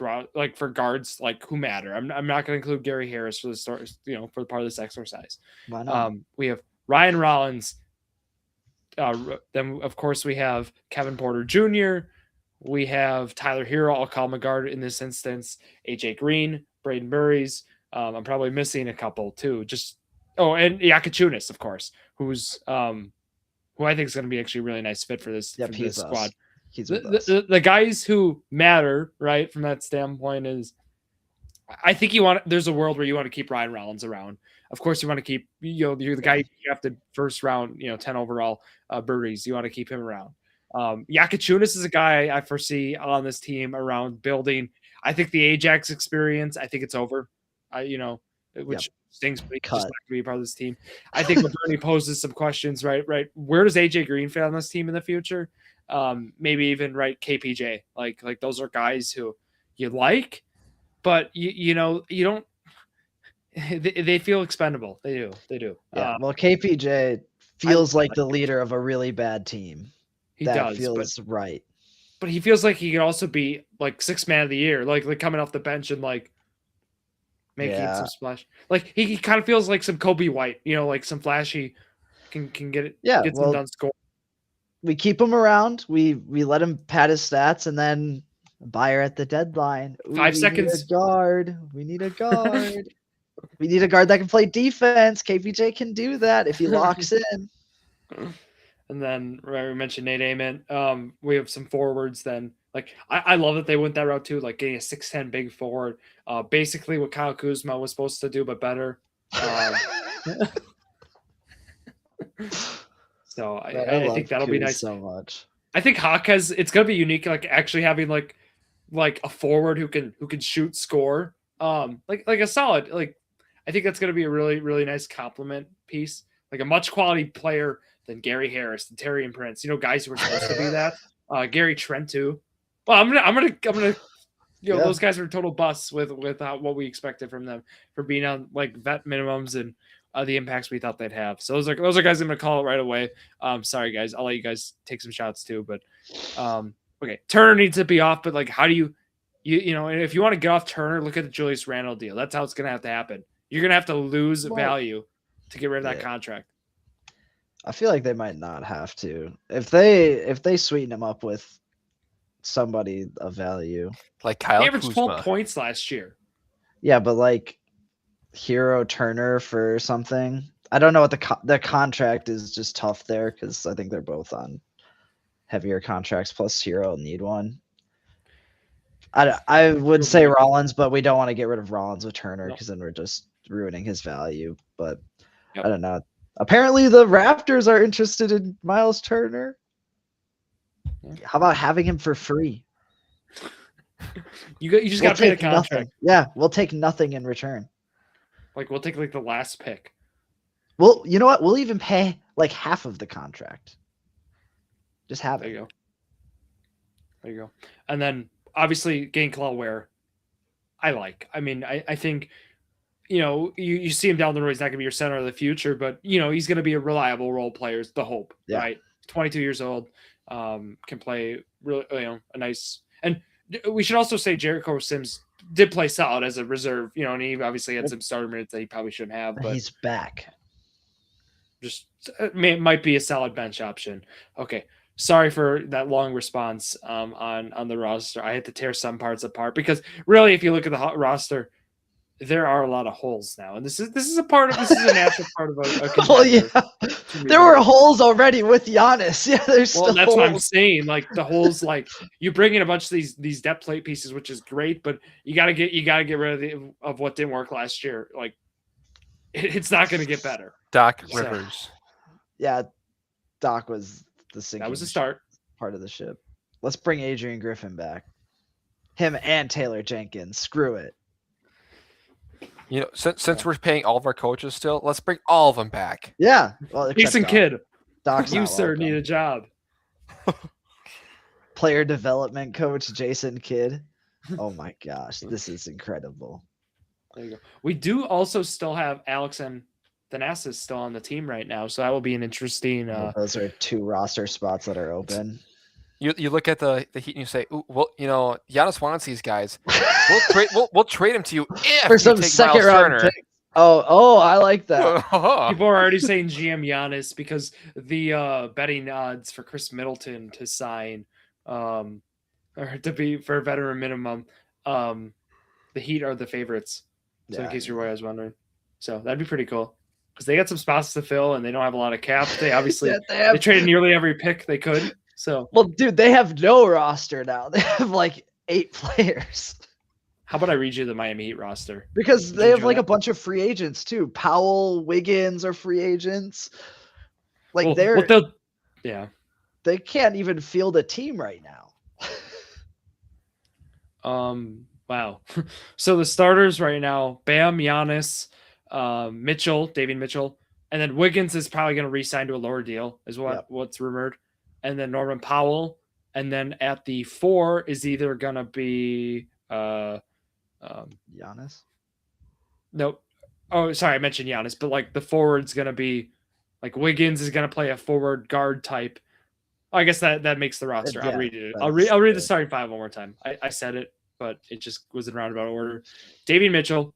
S1: route, like for guards, like who matter. I'm not going to include Gary Harris for the start, for part of this exercise.
S3: Why not?
S1: We have Ryan Rollins. Then of course we have Kevin Porter Jr. We have Tyler Hero. I'll call him a guard in this instance. AJ Green, Braden Burries. I'm probably missing a couple too. And Yakachunas, of course, who I think is going to be actually a really nice fit for this, this squad.
S3: He's
S1: the guys who matter, right, from that standpoint is, I think there's a world where you want to keep Ryan Rollins around. Of course, you want to keep, you're the guy you drafted first round, 10 overall, Burries. You want to keep him around. Yakachunas is a guy I foresee on this team around building. I think the Ajax experience, I think it's over, which stings, but he's just not going to be a part of this team. I think Bernie poses some questions, right? Where does AJ Green fit on this team in the future? Maybe even KPJ. Like those are guys who you like, but you don't. They feel expendable. They do.
S3: Yeah. Well, KPJ feels like the leader of a really bad team.
S1: He does.
S3: Feels right.
S1: But he feels like he could also be like 6th man of the year, like coming off the bench and making some splash. Like he kind of feels like some Kobe White, like some flashy can get it.
S3: Yeah.
S1: Get some done score.
S3: We keep him around. We let him pad his stats, and then buyer at the deadline.
S1: 5 seconds.
S3: We need a guard. We need a guard that can play defense. KPJ can do that if he locks in.
S1: And then we mentioned Nate Amon. We have some forwards then. Like I love that they went that route too, like getting a 6'10" big forward. Basically what Kyle Kuzma was supposed to do, but better. So I think that'll be nice.
S3: So much.
S1: I think Hawk it's gonna be unique, like actually having like a forward who can shoot, score. Like a solid, I think that's gonna be a really, really nice compliment piece. Like a much quality player than Gary Harris and Taurean Prince. Guys who are supposed to be that. Gary Trent too. Well, I'm gonna those guys were total busts with what we expected from them for being on like vet minimums and the impacts we thought they'd have. So those are guys I'm gonna call it right away. Sorry guys, I'll let you guys take some shots too. But okay, Turner needs to be off. But like, how do you if you want to get off Turner, look at the Julius Randle deal. That's how it's gonna have to happen. You're gonna have to lose value to get rid of that contract.
S3: I feel like they might not have to. If they sweeten him up with somebody of value,
S2: like Kyle
S1: he averaged
S2: Kuzma.
S1: 12 points last year.
S3: Yeah, but like Hero Turner for something. I don't know what the contract is. Just tough there because I think they're both on heavier contracts. Plus Hero will need one. I would say Rollins, but we don't want to get rid of Rollins with Turner because then we're just ruining his value. But I don't know. Apparently the Raptors are interested in Miles Turner. How about having him for free?
S1: You just got to pay the contract.
S3: Nothing. Yeah, we'll take nothing in return.
S1: Like we'll take like the last pick.
S3: Well, you know what? We'll even pay like half of the contract. Just have it.
S1: There you go. And then obviously getting Kalal Ware, I like. I mean, I think you see him down the road. He's not going to be your center of the future, but he's going to be a reliable role player. Is the hope, right? 22 years old, can play really, a nice. And we should also say Jericho Sims did play solid as a reserve, and he obviously had some starter minutes that he probably shouldn't have. But
S3: he's back.
S1: Just might be a solid bench option. Okay. Sorry for that long response on the roster. I had to tear some parts apart because really, if you look at the roster, there are a lot of holes now, and this is a natural part of a
S3: well, yeah. There were holes already with Giannis. Yeah, there's still
S1: that's
S3: holes.
S1: What I'm saying. Like the holes, like you bring in a bunch of these depth plate pieces, which is great, but you gotta get rid of what didn't work last year. Like it's not going to get better.
S2: Doc Rivers.
S3: Yeah, Doc was the sinking.
S1: That was the start
S3: part of the ship. Let's bring Adrian Griffin back. Him and Taylor Jenkins. Screw it.
S2: Since we're paying all of our coaches still, let's bring all of them back.
S3: Yeah. Well,
S1: Jason Kidd.
S3: Doc's
S1: you, sir, need a job.
S3: Player development coach Jason Kidd. Oh my gosh, this is incredible.
S1: There you go. We do also still have Alex and Thanasis still on the team right now, so that will be an interesting.
S3: Those are two roster spots that are open.
S2: You look at the Heat and you say, "Ooh, well, Giannis wants these guys. We'll trade him to you if
S3: For
S2: you
S3: some
S2: take
S3: second
S2: Miles
S3: round
S2: Turner."
S3: pick. Oh, I like that.
S1: People are already saying GM Giannis because the betting odds for Chris Middleton to sign, or to be for a veteran minimum, the Heat are the favorites. So in case your boy was wondering, so that'd be pretty cool because they got some spots to fill and they don't have a lot of cap. They obviously they traded nearly every pick they could. So
S3: well, dude, they have no roster now. They have like 8 players.
S1: How about I read you the Miami Heat roster?
S3: Because they have like a bunch of free agents too. Powell, Wiggins are free agents. Like they can't even field a team right now.
S1: Wow. So the starters right now, Bam, Giannis, Mitchell, David Mitchell, and then Wiggins is probably going to re-sign to a lower deal, is what's rumored. And then Norman Powell, and then at the 4 is either going to be
S3: Giannis.
S1: No, oh sorry, I mentioned Giannis, but like the forward's going to be like Wiggins is going to play a forward guard type. I guess that makes the roster. I'll read it. I'll read the starting 5 one more time. I said it, but it just was in roundabout order. David Mitchell,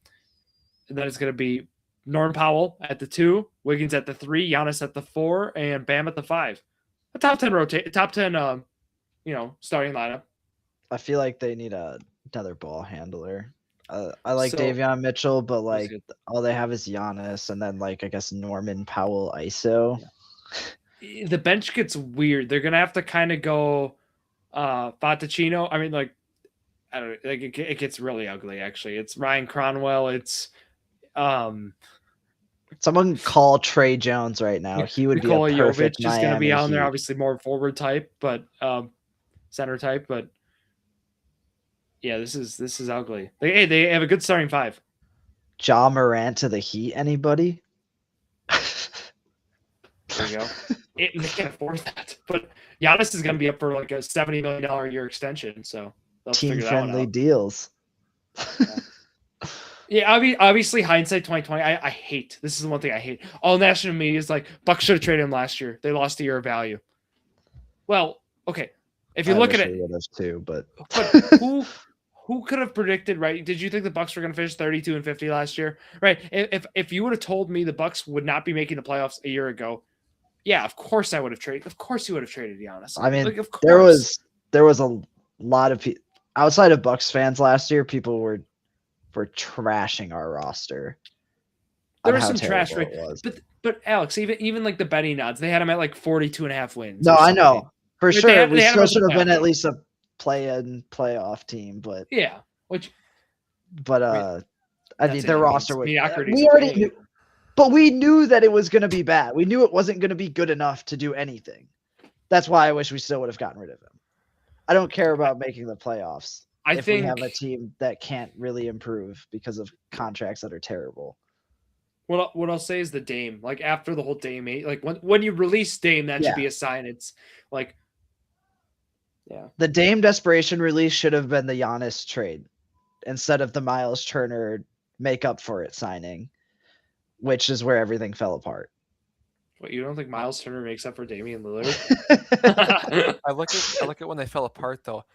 S1: and then it's going to be Norm Powell at the 2, Wiggins at the 3, Giannis at the 4, and Bam at the 5. A top 10 starting lineup.
S3: I feel like they need another ball handler. I like Davion Mitchell, but like all they have is Giannis, and then like I guess Norman Powell ISO.
S1: Yeah. The bench gets weird. They're gonna have to kind of go Fatticino. I mean, like I don't know, like it gets really ugly. Actually, it's Ryan Cronwell. It's
S3: someone call Trey Jones right now. He would
S1: Nikola
S3: be a perfect
S1: Jovic is going to be on
S3: Heat.
S1: there. Obviously, more forward type, but center type. But yeah, this is ugly. They have a good starting 5.
S3: Ja Morant to the Heat. Anybody?
S1: There you go. They can't afford that. But Giannis is going to be up for like a $70 million a year extension. So
S3: team-friendly deals.
S1: Yeah, obviously hindsight 2020. I hate this is the one thing I hate. All national media is like Bucks should have traded him last year. They lost a year of value. Well, okay. If you look at it,
S3: too, but
S1: who could have predicted, right? Did you think the Bucks were going to finish 32-50 last year? Right. If you would have told me the Bucks would not be making the playoffs a year ago, yeah, of course I would have traded. Of course you would have traded Giannis.
S3: I mean,
S1: like, of course.
S3: there was a lot of people outside of Bucks fans last year. People were trashing our roster.
S1: There was some trash, right? But Alex, even like the betting odds, they had them at like 42.5 wins.
S3: No, I know for sure. We still should have been at least a play-in playoff team, but
S1: yeah,
S3: I mean their roster was.
S1: We
S3: already knew, but we knew that it was going to be bad. We knew it wasn't going to be good enough to do anything. That's why I wish we still would have gotten rid of him. I don't care about making the playoffs.
S1: I think
S3: we have a team that can't really improve because of contracts that are terrible.
S1: What I'll say is the Dame. Like after the whole Dame, like when you release Dame, that should be a sign. It's like, yeah.
S3: The Dame desperation release should have been the Giannis trade instead of the Miles Turner make up for it signing, which is where everything fell apart.
S1: What, you don't think Miles Turner makes up for Damian Lillard?
S2: I look at when they fell apart though.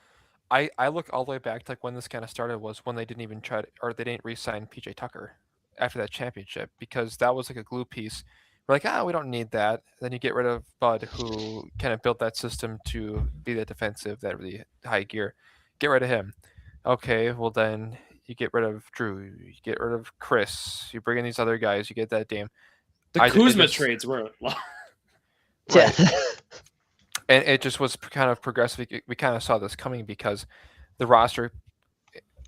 S2: I look all the way back to like when this kind of started was when they didn't even try to, or they didn't re-sign PJ Tucker after that championship, because that was like a glue piece. We're like, we don't need that. Then you get rid of Bud, who kind of built that system to be that defensive, that really high gear. Get rid of him. Okay, well then you get rid of Drew, you get rid of Chris, you bring in these other guys, you get that Dame.
S1: The Kuzma trades were
S3: yeah.
S2: And it just was kind of progressive. We kind of saw this coming because the roster,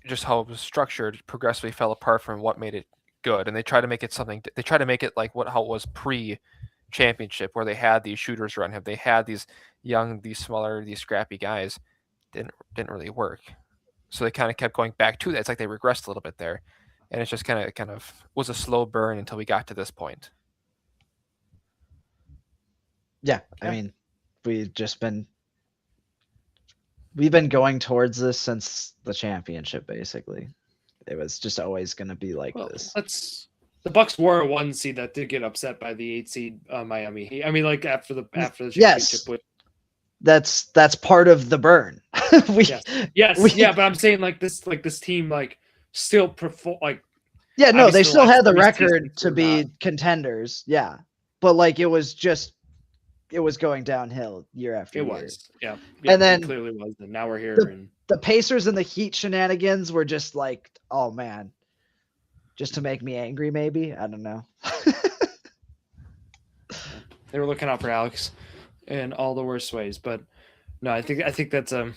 S2: just how it was structured, progressively fell apart from what made it good. And they try to make it something. They try to make it like how it was pre-championship, where they had these shooters run him. They had these young, these smaller, these scrappy guys. Didn't really work. So they kind of kept going back to that. It's like they regressed a little bit there, and it's just kind of was a slow burn until we got to this point.
S3: Yeah, I mean, we've been going towards this since the championship. Basically, it was just always going to be like this.
S1: The Bucks were a 1 seed that did get upset by the 8 seed Miami Heat. I mean, like after the championship.
S3: Yes. That's part of the burn.
S1: Yes, yeah, but I'm saying like this team still
S3: yeah, no, they
S1: obviously the
S3: still
S1: last
S3: had the
S1: 3
S3: record
S1: seasons
S3: to
S1: were
S3: be
S1: not.
S3: contenders. Yeah, but like it was going downhill year after
S1: It
S3: year.
S1: was, yeah,
S3: And then
S1: it clearly was, and now we're here,
S3: the
S1: and
S3: the Pacers and the Heat shenanigans were just like, oh man, just to make me angry, maybe. I don't know.
S1: they were looking out for Alex in all the worst ways. But no, I think that's a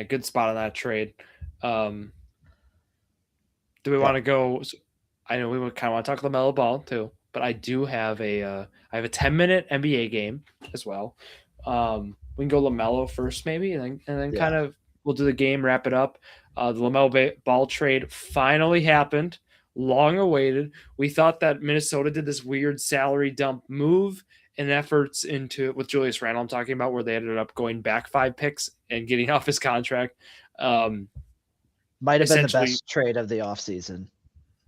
S1: good spot on that trade. Do we want to go? I know we kind of want to talk LaMelo Ball too, but I do have I have a 10-minute NBA game as well. We can go LaMelo first, maybe, and then kind of we'll do the game, wrap it up. The LaMelo Ball trade finally happened, long awaited. We thought that Minnesota did this weird salary dump move and efforts into with Julius Randle. I'm talking about where they ended up going back 5 picks and getting off his contract.
S3: Might have been the best trade of the offseason.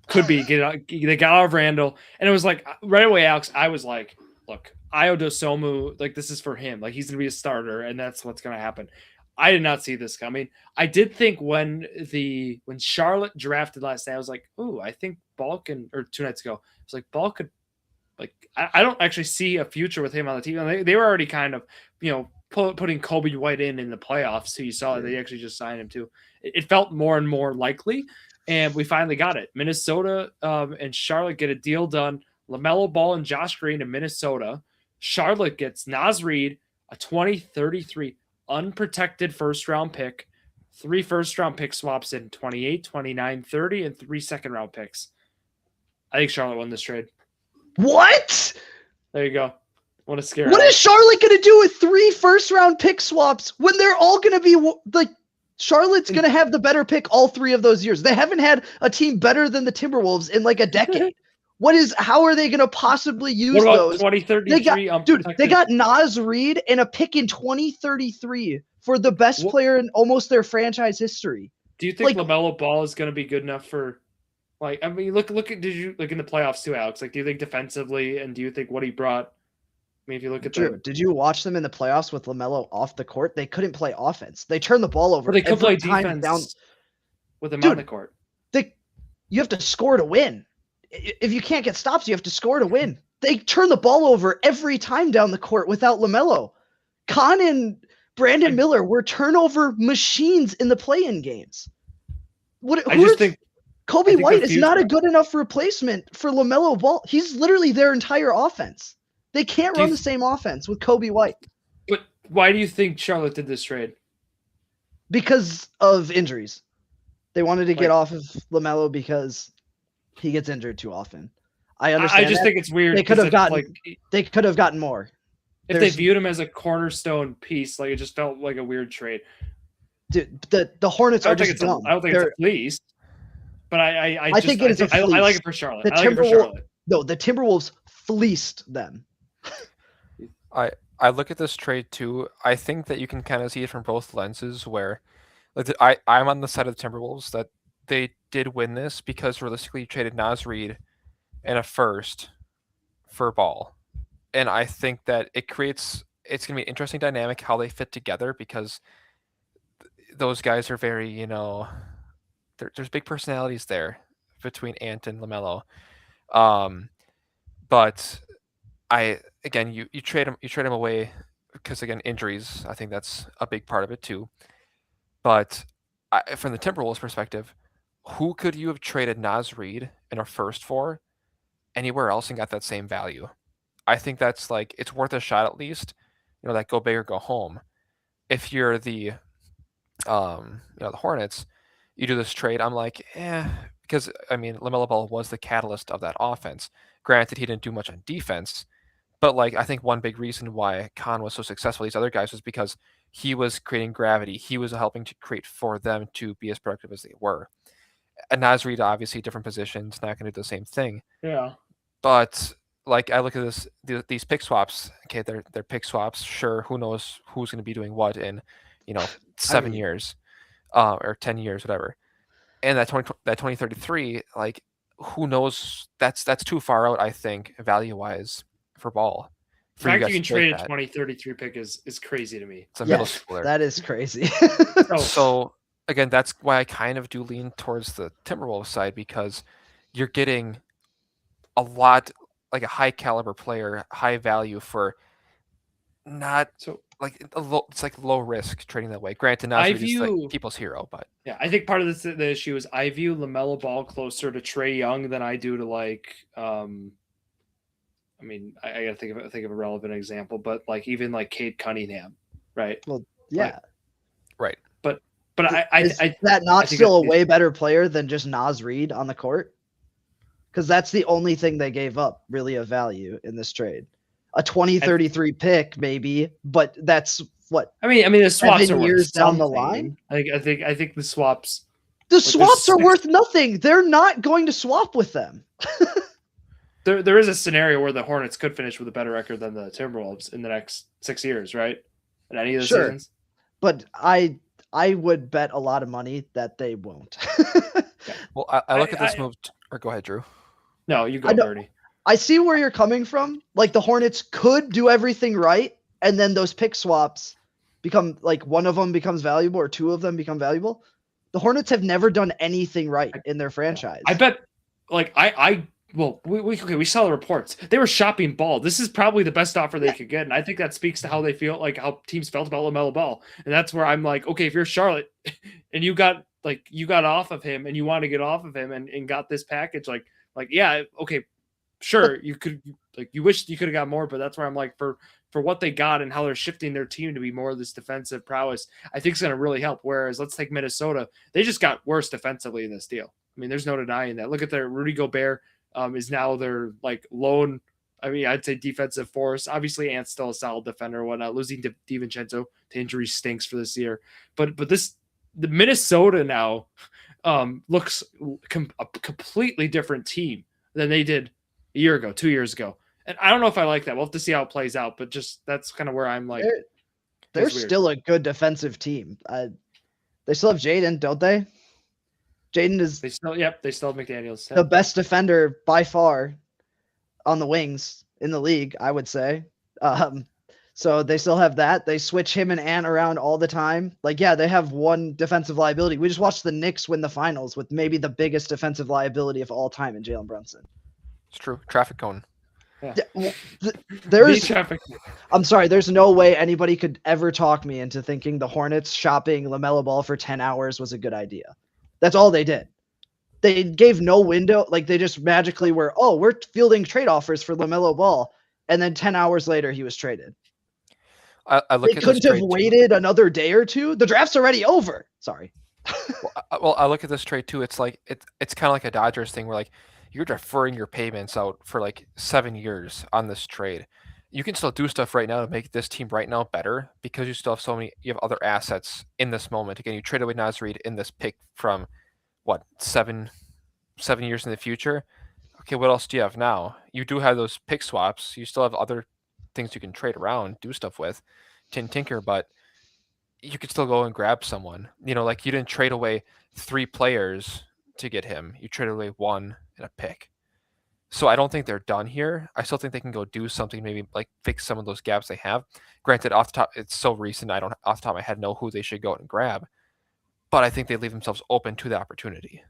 S1: Could be. They got out of Randall, and it was like right away, Alex. I was like, "Look, Ayo Dosunmu, like this is for him. Like he's gonna be a starter, and that's what's gonna happen." I did not see this coming. I did think when Charlotte drafted last night, I was like, "Ooh, I think Ball can." Or 2 nights ago, I was like, "Ball could." Like I don't actually see a future with him on the team. And they were already kind of putting Kobe White in the playoffs. So you saw they actually just signed him too. It felt more and more likely. And we finally got it. Minnesota and Charlotte get a deal done. LaMelo Ball and Josh Green in Minnesota. Charlotte gets Naz Reid, a 2033 unprotected first-round pick, 3 first-round pick swaps in 28, 29, 30, and 3 second-round picks. I think Charlotte won this trade.
S3: What?
S1: There you go. What a scare.
S3: What is Charlotte going to do with 3 first-round pick swaps when they're all going to be like – Charlotte's going to have the better pick all 3 of those years. They haven't had a team better than the Timberwolves in like a decade. How are they going to possibly use those?
S1: 2033
S3: they got Naz Reid and a pick in 2033 for the best player in almost their franchise history.
S1: Do you think LaMelo Ball is going to be good enough for look at in the playoffs too, Alex? Like, do you think defensively, and do you think what he brought? I mean, if you look at
S3: did you watch them in the playoffs with LaMelo off the court? They couldn't play offense. They turned the ball over.
S1: Or they could play defense with him on the court.
S3: You have to score to win. If you can't get stops, you have to score to win. They turn the ball over every time down the court without LaMelo. Khan and Brandon Miller were turnover machines in the play-in games. Kobe White is not a good enough replacement for LaMelo Ball. He's literally their entire offense. They can't run the same offense with Kobe White.
S1: But why do you think Charlotte did this trade?
S3: Because of injuries. They wanted to get off of LaMelo because he gets injured too often. I understand.
S1: I just think it's weird.
S3: They could have gotten more.
S1: If they viewed him as a cornerstone piece, like it just felt like a weird trade.
S3: Dude, the Hornets are just dumb.
S1: I don't think it's a fleece. But I
S3: think it is a fleece.
S1: I like it for Charlotte. No,
S3: the Timberwolves fleeced them.
S2: I look at this trade too. I think that you can kind of see it from both lenses where I'm on the side of the Timberwolves that they did win this because realistically you traded Naz Reid and a first for Ball. And I think that it's going to be an interesting dynamic how they fit together because those guys are very, there's big personalities there between Ant and LaMelo. But you trade him away because again injuries. I think that's a big part of it too. But from the Timberwolves perspective, who could you have traded Naz Reid and a first for anywhere else and got that same value? I think that's it's worth a shot at least. That go big or go home. If you're the the Hornets, you do this trade. I'm like, because I mean LaMelo Ball was the catalyst of that offense. Granted, he didn't do much on defense. But I think one big reason why Khan was so successful, these other guys, was because he was creating gravity. He was helping to create for them to be as productive as they were. And Naz Reid, obviously, different positions, not going to do the same thing.
S1: Yeah.
S2: But I look at these pick swaps. Okay, they're pick swaps. Sure, who knows who's going to be doing what in 7 years, or 10 years, whatever. And that 2033, who knows? That's too far out, I think, value wise for Ball,
S1: The
S2: for you
S1: fact
S2: guys
S1: you
S2: to
S1: can trade
S2: take
S1: a
S2: that.
S1: 2033 pick is crazy to me.
S2: It's a middle
S3: Yes,
S2: schooler.
S3: that is crazy.
S2: So again, that's why I kind of do lean towards the Timberwolves side, because you're getting a lot, like a high caliber player, high value for not
S1: So
S2: like it's like low risk trading that way. Granted,
S1: I
S2: Nasri is like
S1: view,
S2: people's hero, but
S1: yeah, I think part of the issue is I view LaMelo Ball closer to Trae Young than I do to like, I mean, I gotta think of a relevant example, but like even like Cade Cunningham, right?
S3: Well, yeah.
S2: right.
S1: But I
S3: Is
S1: I
S3: that not
S1: I think
S3: still a
S1: that's-
S3: way better player than just Nas Reed on the court? Because that's the only thing they gave up really of value in this trade. A 2033 pick, maybe, but that's what
S1: I mean the swaps
S3: 7
S1: are worth
S3: years down the
S1: something.
S3: line.
S1: I think the swaps.
S3: The
S1: Like,
S3: swaps are
S1: there's
S3: worth nothing. They're not going to swap with them.
S1: There is a scenario where the Hornets could finish with a better record than the Timberwolves in the next 6 years, right? In any of the
S3: Sure.
S1: seasons.
S3: But I would bet a lot of money that they won't.
S2: Well, I look at this move. Or go ahead, Drew.
S1: No, you go,
S3: I know-
S1: Bernie.
S3: I see where you're coming from. Like the Hornets could do everything right, and then those pick swaps become like one of them becomes valuable or two of them become valuable. The Hornets have never done anything right in their franchise.
S1: I bet, like well, we saw the reports. They were shopping Ball. This is probably the best offer they could get, and I think that speaks to how they feel, like how teams felt about LaMelo Ball. And that's where I'm like, okay, if you're Charlotte and you got off of him and you want to get off of him and got this package, like yeah, okay, sure, you could, like, you wish you could have got more, but that's where I'm like, for what they got and how they're shifting their team to be more of this defensive prowess, I think it's going to really help. Whereas let's take Minnesota, they just got worse defensively in this deal. I mean, there's no denying that. Look at their Rudy Gobert is now their like lone, I mean, I'd say defensive force. Obviously, Ant's still a solid defender and whatnot. Losing DiVincenzo to injury stinks for this year, but the Minnesota now looks a completely different team than they did a year ago, 2 years ago. And I don't know if I like that. We'll have to see how it plays out, but just that's kind of where I'm like,
S3: they're still a good defensive team. They still have Jaden, don't they? Jaden is
S1: they still have McDaniels.
S3: the best defender by far on the wings in the league, I would say. So they still have that. They switch him and Ant around all the time. Like, yeah, they have one defensive liability. We just watched the Knicks win the finals with maybe the biggest defensive liability of all time in Jalen Brunson.
S2: It's true. Traffic cone.
S1: Yeah.
S3: There's I'm sorry, there's no way anybody could ever talk me into thinking the Hornets shopping LaMelo Ball for 10 hours was a good idea. That's all they did. They gave no window. Like, they just magically were, oh, we're fielding trade offers for LaMelo Ball. And then 10 hours later, he was traded.
S2: I look
S3: they
S2: at
S3: couldn't
S2: this
S3: have waited another day or two. The draft's already over. Sorry.
S2: Well, I look at this trade too. It's like it's kind of like a Dodgers thing where like you're deferring your payments out for like 7 years on this trade. You can still do stuff right now to make this team right now better because you still have you have other assets in this moment. Again, you trade away Nas Reed in this pick from what, seven years in the future. Okay, what else do you have now? You do have those pick swaps. You still have other things you can trade around, do stuff with, tinker, but you could still go and grab someone. You know, like you didn't trade away 3 players to get him. You traded away 1 and a pick. So I don't think they're done here. I still think they can go do something, maybe like fix some of those gaps they have. Granted, off the top, it's so recent, I don't off the top of my head know who they should go out and grab. But I think they leave themselves open to the opportunity.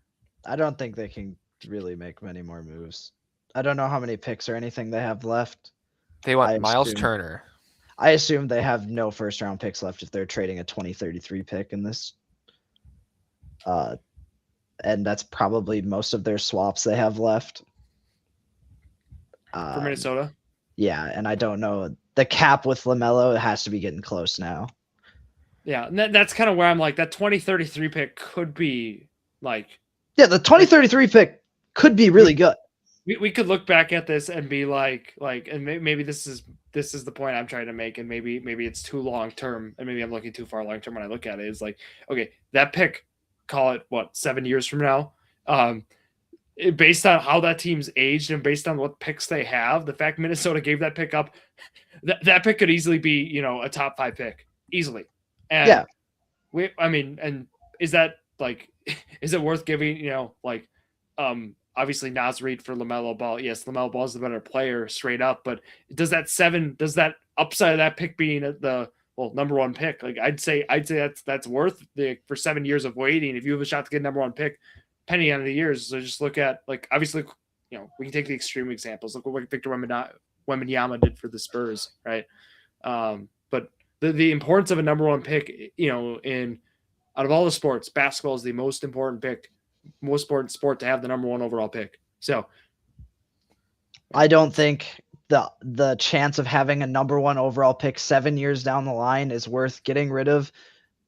S3: I don't think they can really make many more moves. I don't know how many picks or anything they have left.
S2: They want Miles Turner.
S3: I assume they have no first round picks left if they're trading a 2033 pick in this. And that's probably most of their swaps they have left.
S1: For Minnesota?
S3: Yeah, and I don't know. The cap with LaMelo has to be getting close now.
S1: Yeah, and that's kind of where I'm like, that 2033 pick could be like...
S3: Yeah, the 2033 pick could be really good.
S1: We could look back at this and be like, and maybe this is the point I'm trying to make, and maybe it's too long term, and maybe I'm looking too far long term when I look at it. Is like, okay, that pick, call it what, 7 years from now, based on how that team's aged and based on what picks they have, the fact Minnesota gave that pick up, that pick could easily be, you know, a top 5 pick easily. And
S3: yeah,
S1: and is that like, is it worth giving, you know, like obviously Naz Reid for LaMelo Ball. Yes, LaMelo Ball is the better player straight up, but does that upside of that pick being the number one pick? Like I'd say that's worth for 7 years of waiting. If you have a shot to get number one pick, depending on the years. So just look at like obviously, we can take the extreme examples. Look what Victor Wembanyama did for the Spurs, right? But the importance of a number one pick, out of all the sports, basketball is the most important sport to have the number one overall pick. So
S3: I don't think the chance of having a number one overall pick 7 years down the line is worth getting rid of.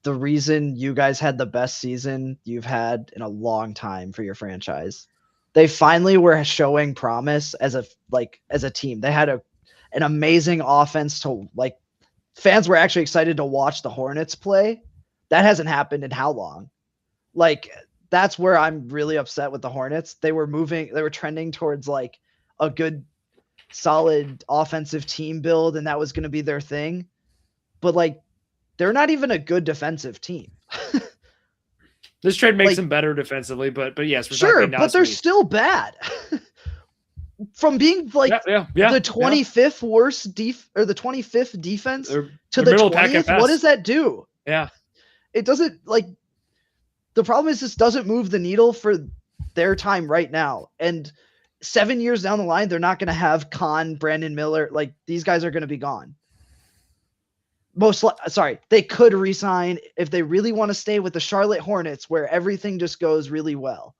S3: The reason you guys had the best season you've had in a long time for your franchise. They finally were showing promise as a team. They had an amazing offense to fans were actually excited to watch the Hornets play. That hasn't happened in how long? That's where I'm really upset with the Hornets. They were trending towards a good solid offensive team build, and that was going to be their thing. But they're not even a good defensive team.
S1: This trade makes them better defensively, but yes,
S3: sure, but they're still bad. From being the 25th worst or the 25th defense to the 20th, what does that do?
S1: Yeah.
S3: It doesn't the problem is this doesn't move the needle for their time right now. And 7 years down the line, they're not going to have Khan, Brandon Miller. These guys are going to be gone. They could resign if they really want to stay with the Charlotte Hornets where everything just goes really well.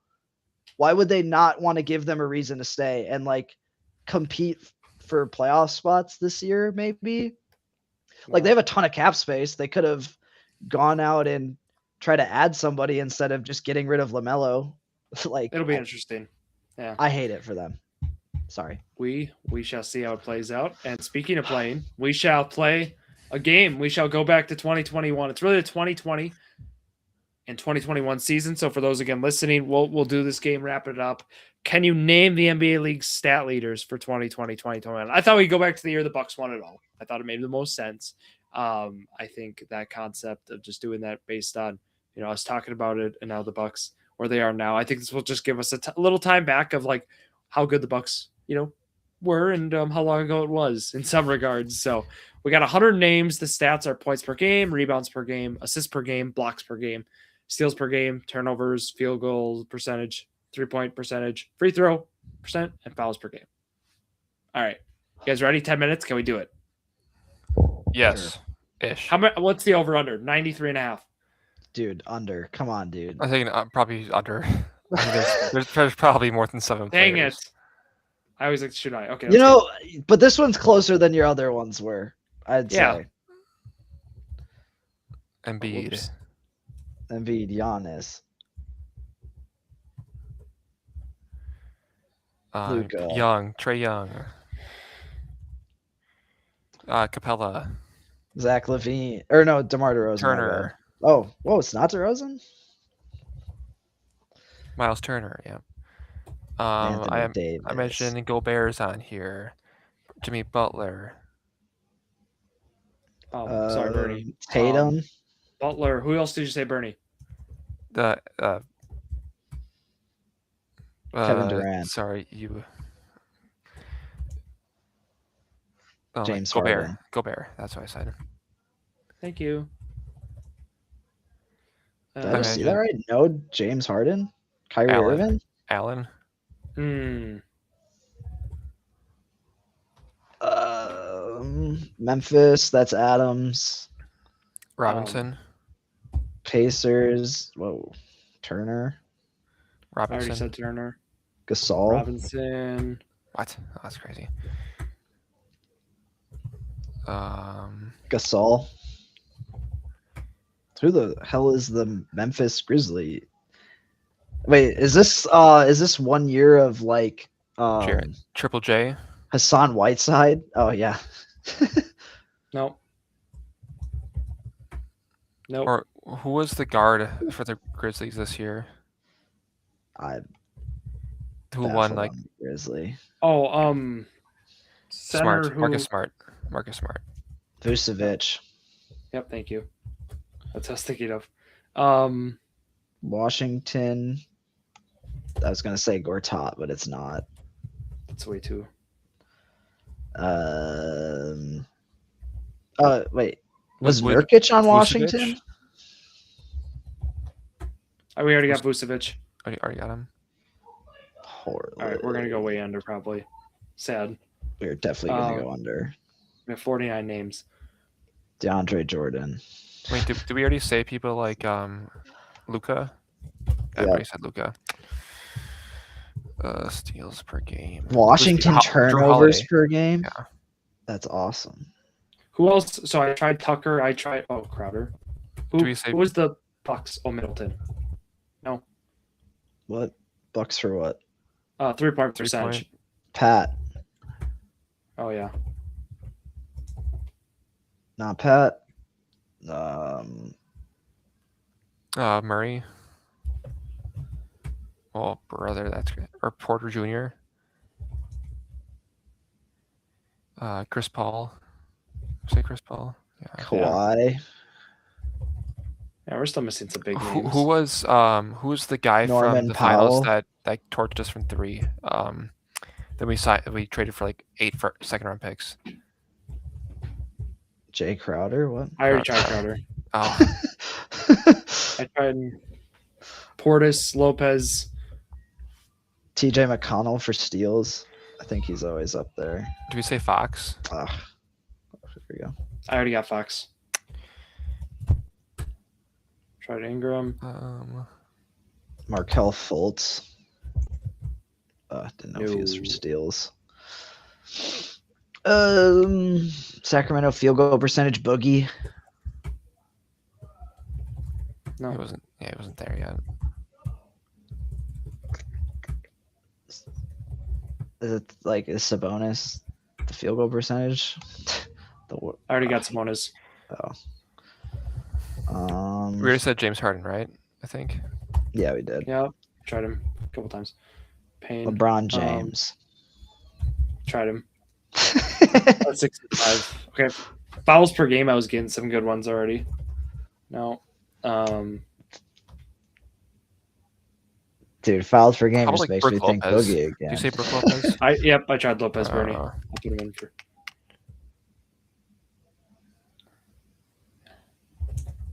S3: Why would they not want to give them a reason to stay and compete for playoff spots this year? Maybe they have a ton of cap space. They could have gone out and try to add somebody instead of just getting rid of LaMelo.
S1: It'll be interesting. Yeah.
S3: I hate it for them. Sorry.
S1: We shall see how it plays out. And speaking of playing, we shall play a game. We shall go back to 2021. It's really the 2020 and 2021 season. So for those again listening, we'll do this game, wrap it up. Can you name the NBA League's stat leaders for 2020, 2021? I thought we'd go back to the year the Bucks won it all. I thought it made the most sense. I think that concept of just doing that based on, us talking about it and now the Bucks where they are now, I think this will just give us a little time back of how good the Bucks, were and how long ago it was in some regards. So we got 100 names. The stats are points per game, rebounds per game, assists per game, blocks per game, steals per game, turnovers, field goal percentage, 3-point percentage, free throw percent, and fouls per game. All right. You guys ready? 10 minutes? Can we do it?
S2: Yes. Ish.
S1: What's the over-under? 93.5.
S3: Dude, under. Come on, dude.
S2: I think probably under. There's probably more than 7
S1: Dang
S2: players.
S1: it. I always like, should I? Okay.
S3: But this one's closer than your other ones were, I'd say.
S2: Embiid.
S3: Whoops. Embiid, Giannis. Luka.
S2: Young, Trey Young. Capella.
S3: Zach LaVine. Or no, DeMar DeRozan.
S2: Turner.
S3: Oh, whoa, it's not DeRozan?
S2: Miles Turner, yeah.
S3: Anthony Davis.
S2: I mentioned Gobert's on here. Jimmy Butler.
S1: Sorry, Bernie.
S3: Tatum.
S1: Butler. Who else did you say, Bernie?
S3: Kevin Durant.
S2: Sorry, you.
S3: James
S2: Gobert.
S3: Harden.
S2: Gobert. That's what I said.
S1: Thank you.
S3: Did I just see that right? No, James Harden? Kyrie Irving?
S2: Allen.
S3: Memphis, that's Adams.
S2: Robinson.
S3: Pacers. Whoa. Turner.
S1: I
S2: Robinson.
S1: already said Turner.
S3: Gasol.
S1: Robinson.
S2: What? Oh, that's crazy.
S3: Gasol. Who the hell is the Memphis Grizzly? Wait, is this 1 year of
S2: Triple J?
S3: Hassan Whiteside? Oh yeah.
S1: No. Nope.
S2: Or who was the guard for the Grizzlies this year? Who won
S3: Grizzly?
S1: Oh,
S2: Smart. Marcus Smart.
S3: Vucevic.
S1: Yep, thank you. That's what I was thinking of.
S3: Washington. I was gonna say Gortat, but it's not.
S1: That's way too.
S3: Wait. Was
S2: Would
S3: Nurkic on
S2: Vucevic-
S3: Washington?
S1: We already got Vucevic.
S2: Already got him.
S3: Poor.
S1: All right, we're gonna go way under probably. Sad.
S3: We're definitely gonna go under.
S1: We have 49 names.
S3: DeAndre Jordan.
S2: Wait, did we already say people like Luca? Everybody said Luca. Steals per game.
S3: Washington
S2: Drew
S3: turnovers
S2: Holiday.
S3: per game.
S2: Yeah.
S3: That's awesome.
S1: Who else? So I tried Tucker. I tried Crowder.
S2: Do we say-
S1: Who was the Bucks? Oh, Middleton.
S3: What? Bucks for what?
S1: 3-point
S2: 3-point.
S1: percentage.
S3: Pat.
S1: Oh yeah.
S3: Not Pat.
S2: Murray. Oh, brother, that's great. Or Porter Jr. Chris Paul. Say Chris Paul. Yeah.
S3: Kawhi.
S1: Yeah, we're still missing some big
S2: Who
S1: names.
S2: who was the guy
S3: Norman
S2: from the
S3: Powell.
S2: finals that torched us from 3? Then we traded for like 8 second-round picks.
S3: Jay Crowder. What?
S1: I already tried Crowder.
S2: Oh,
S1: I tried Portis, Lopez.
S3: TJ McConnell for steals. I think he's always up there.
S2: do we say Fox?
S3: There we go.
S1: I already got Fox. Tried Ingram.
S3: Markel Fultz. Didn't know if he was for
S1: No.
S3: steals. Sacramento field goal percentage boogie.
S1: No.
S2: He wasn't. Yeah, he wasn't there yet.
S3: Is it like is Sabonis the field goal percentage?
S1: I already got Sabonis.
S2: We already said James Harden, right? I think.
S3: Yeah, we did.
S1: Yeah, tried him a couple times. Payne.
S3: LeBron James.
S1: Tried him. 65. Okay. Fouls per game. I was getting some good ones already. No.
S3: Dude, fouls per game
S2: How
S3: just
S2: about,
S3: makes
S2: like,
S3: me
S2: Brook
S3: think
S2: Lopez?
S3: boogie
S2: Did
S3: again.
S2: you say Brook Lopez?
S1: I tried Lopez Bernie.
S2: Uh,
S1: I'll put him in for.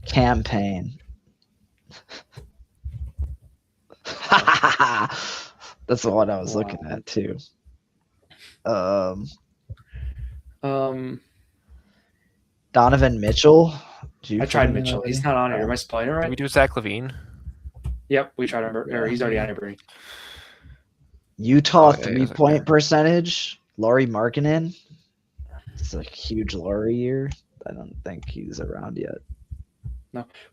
S3: Campaign. That's the one I was looking at too. Donovan Mitchell.
S1: I tried Mitchell. He's not on here. Am I spelling it
S2: Did
S1: right?
S2: we do Zach Levine?
S1: Yep, we tried him. Or he's already on here, Bernie.
S3: Utah
S2: Oh, yeah, he is
S3: 3-point
S2: okay.
S3: percentage. Laurie Markkinen. It's a huge Laurie year. I don't think he's around yet.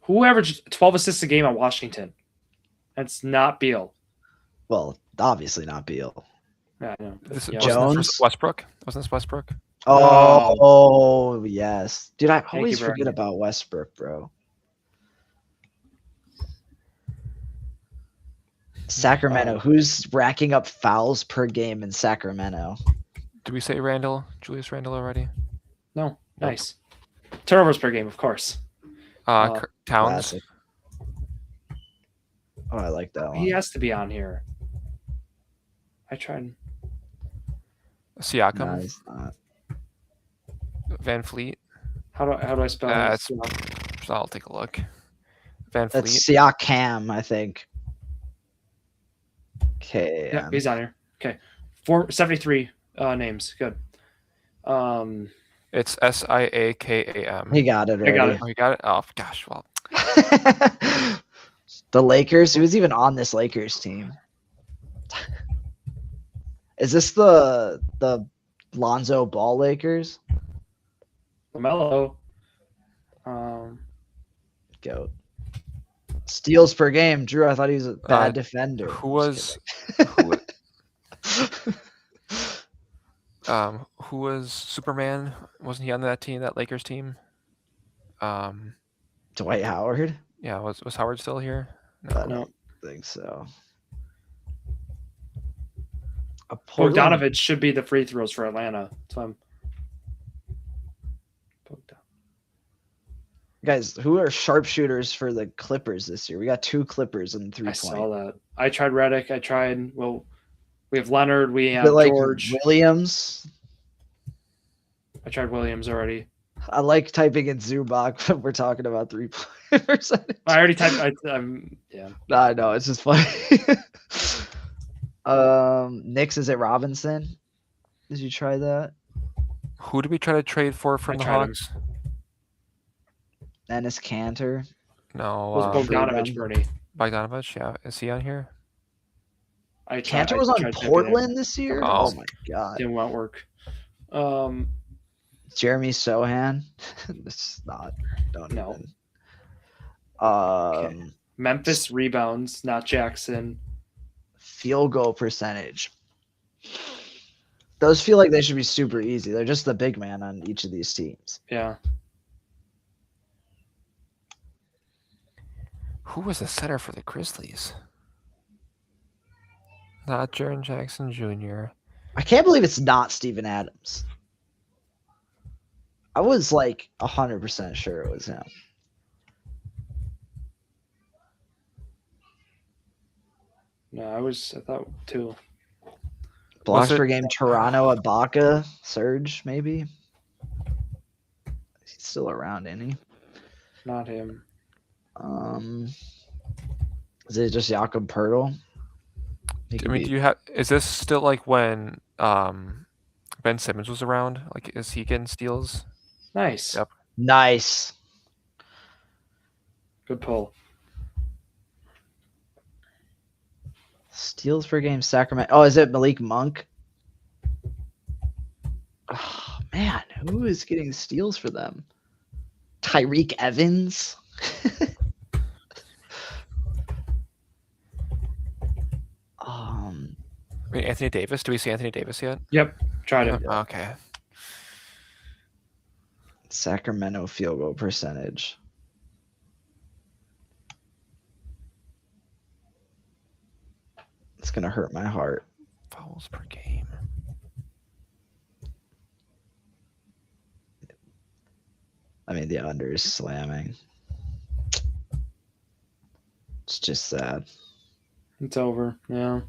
S1: Who averaged 12 assists a game at Washington? That's not Beal.
S3: Well, obviously not Beal.
S1: Yeah, I know.
S2: This
S1: Yeah.
S2: wasn't this
S3: Jones?
S2: Westbrook. Wasn't this Westbrook?
S3: Oh, yes. Dude, I
S1: you,
S3: always
S1: Brian.
S3: forget about Westbrook, bro. Sacramento. Who's racking up fouls per game in Sacramento?
S2: Did we say Julius Randle already?
S1: No, nice. Turnovers per game, of course.
S2: Towns.
S3: Classic. Oh, I like that one.
S1: He has to be on here. I tried.
S2: Siakam.
S3: No, he's not.
S2: Van Fleet.
S1: How do I spell
S2: That's-
S1: it?
S2: I'll take a look. Van Fleet.
S3: That's Siakam, I think. Okay.
S1: Yeah, he's on here. Okay. 73 names. Good.
S2: It's Siakam.
S3: He got it
S1: I got
S3: already.
S1: it.
S2: Oh, you got it? Oh gosh, well.
S3: The Lakers. Who's even on this Lakers team? Is this the Lonzo Ball Lakers?
S1: LaMelo.
S3: Goat. Steals per game. Drew, I thought he was a bad defender.
S2: Who
S3: Just
S2: was who was Superman? Wasn't he on that team, that Lakers team?
S3: kidding. Dwight Howard?
S2: Yeah, was Howard still here?
S3: I don't
S1: No.
S3: think so. A Portland-
S1: Bogdanovich should be the free throws for Atlanta. So I'm.
S3: Guys, who are sharpshooters for the Clippers this year? We got 2 Clippers in 3
S1: I
S3: point.
S1: saw that. I tried Reddick. We have Leonard. We
S3: Is
S1: have
S3: it like
S1: George.
S3: Williams?
S1: I tried Williams already.
S3: I like typing in Zubac when we're talking about 3-point percentage.
S1: I already typed. Yeah.
S3: No, I know, it's just funny. Knicks, is it Robinson? Did you try that?
S2: Who did we try to trade for from the
S1: tried him.
S2: Hawks?
S3: Ennis Cantor.
S2: No,
S1: Was Bogdanovich,
S3: Freedom.
S1: Bernie.
S2: Bogdanovich. Yeah, is he on here?
S3: Cantor was on
S1: typing it in.
S3: Portland this year?
S2: Oh.
S3: Oh my god.
S1: Didn't want work.
S3: Jeremy Sohan. This is not. Don't
S1: No.
S3: even.
S1: Okay. Memphis rebounds, not Jackson.
S3: Field goal percentage. Those feel like they should be super easy. They're just the big man on each of these teams.
S1: Yeah.
S2: Who was the center for the Grizzlies? Not Jaren Jackson Jr.
S3: I can't believe it's not Steven Adams. I was like 100% sure it was him.
S1: No, I thought too.
S3: Blocks
S2: Was it-
S3: per game, Toronto, Ibaka, Surge, maybe. He's still around, isn't he?
S1: Not him.
S3: Is it just Jakob Pertl? He
S2: I
S3: could
S2: mean,
S3: be-
S2: do you have? Is this still like when Ben Simmons was around? Like, is he getting steals?
S1: Nice.
S2: Yep.
S3: Nice.
S1: Good pull.
S3: Steals per game, Sacramento. Oh, is it Malik Monk? Oh, man, who is getting steals for them? Tyreek Evans?
S2: I mean, Anthony Davis. Do we see Anthony Davis yet?
S1: Yep. Tried him.
S2: Okay.
S3: Sacramento field goal percentage. It's gonna hurt my heart.
S2: Fouls per game.
S3: I mean, the under is slamming. It's just sad.
S1: It's over. Yeah.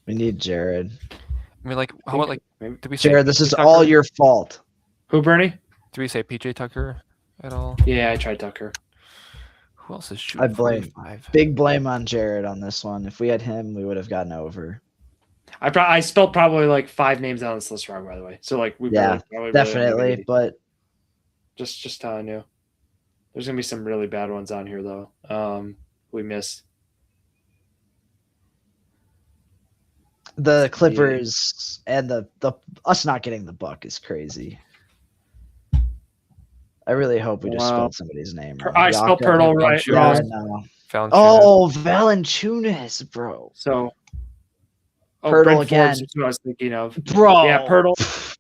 S3: We need Jared.
S2: I mean, like, how about like?
S1: Maybe.
S2: Did we say
S3: Jared, this is
S2: PJ
S3: all
S2: Tucker?
S3: your fault.
S1: Who, Bernie?
S2: Did we say PJ Tucker at all?
S1: Yeah, I tried Tucker.
S2: Who else is shooting?
S3: I blame.
S2: 45?
S3: Big blame on Jared on this one. If we had him, we would have gotten over.
S1: I spelled probably like 5 names on this list wrong, by the way. So like we
S3: Yeah,
S1: probably
S3: Definitely,
S1: really
S3: but
S1: just telling you. There's gonna be some really bad ones on here though. We missed.
S3: the Clippers and the us not getting the buck is crazy. I really hope we just
S1: Wow.
S3: spelled somebody's name wrong.
S1: I spelled
S3: Jakob-
S1: Pirtle right.
S3: Yeah,
S2: Valanciunas.
S3: no.
S2: Valanciunas.
S3: Oh, Valanciunas, bro.
S1: So
S3: Pirtle
S1: Brent
S3: again.
S1: Forbes is who I was thinking of.
S3: Bro.
S1: Yeah, Pirtle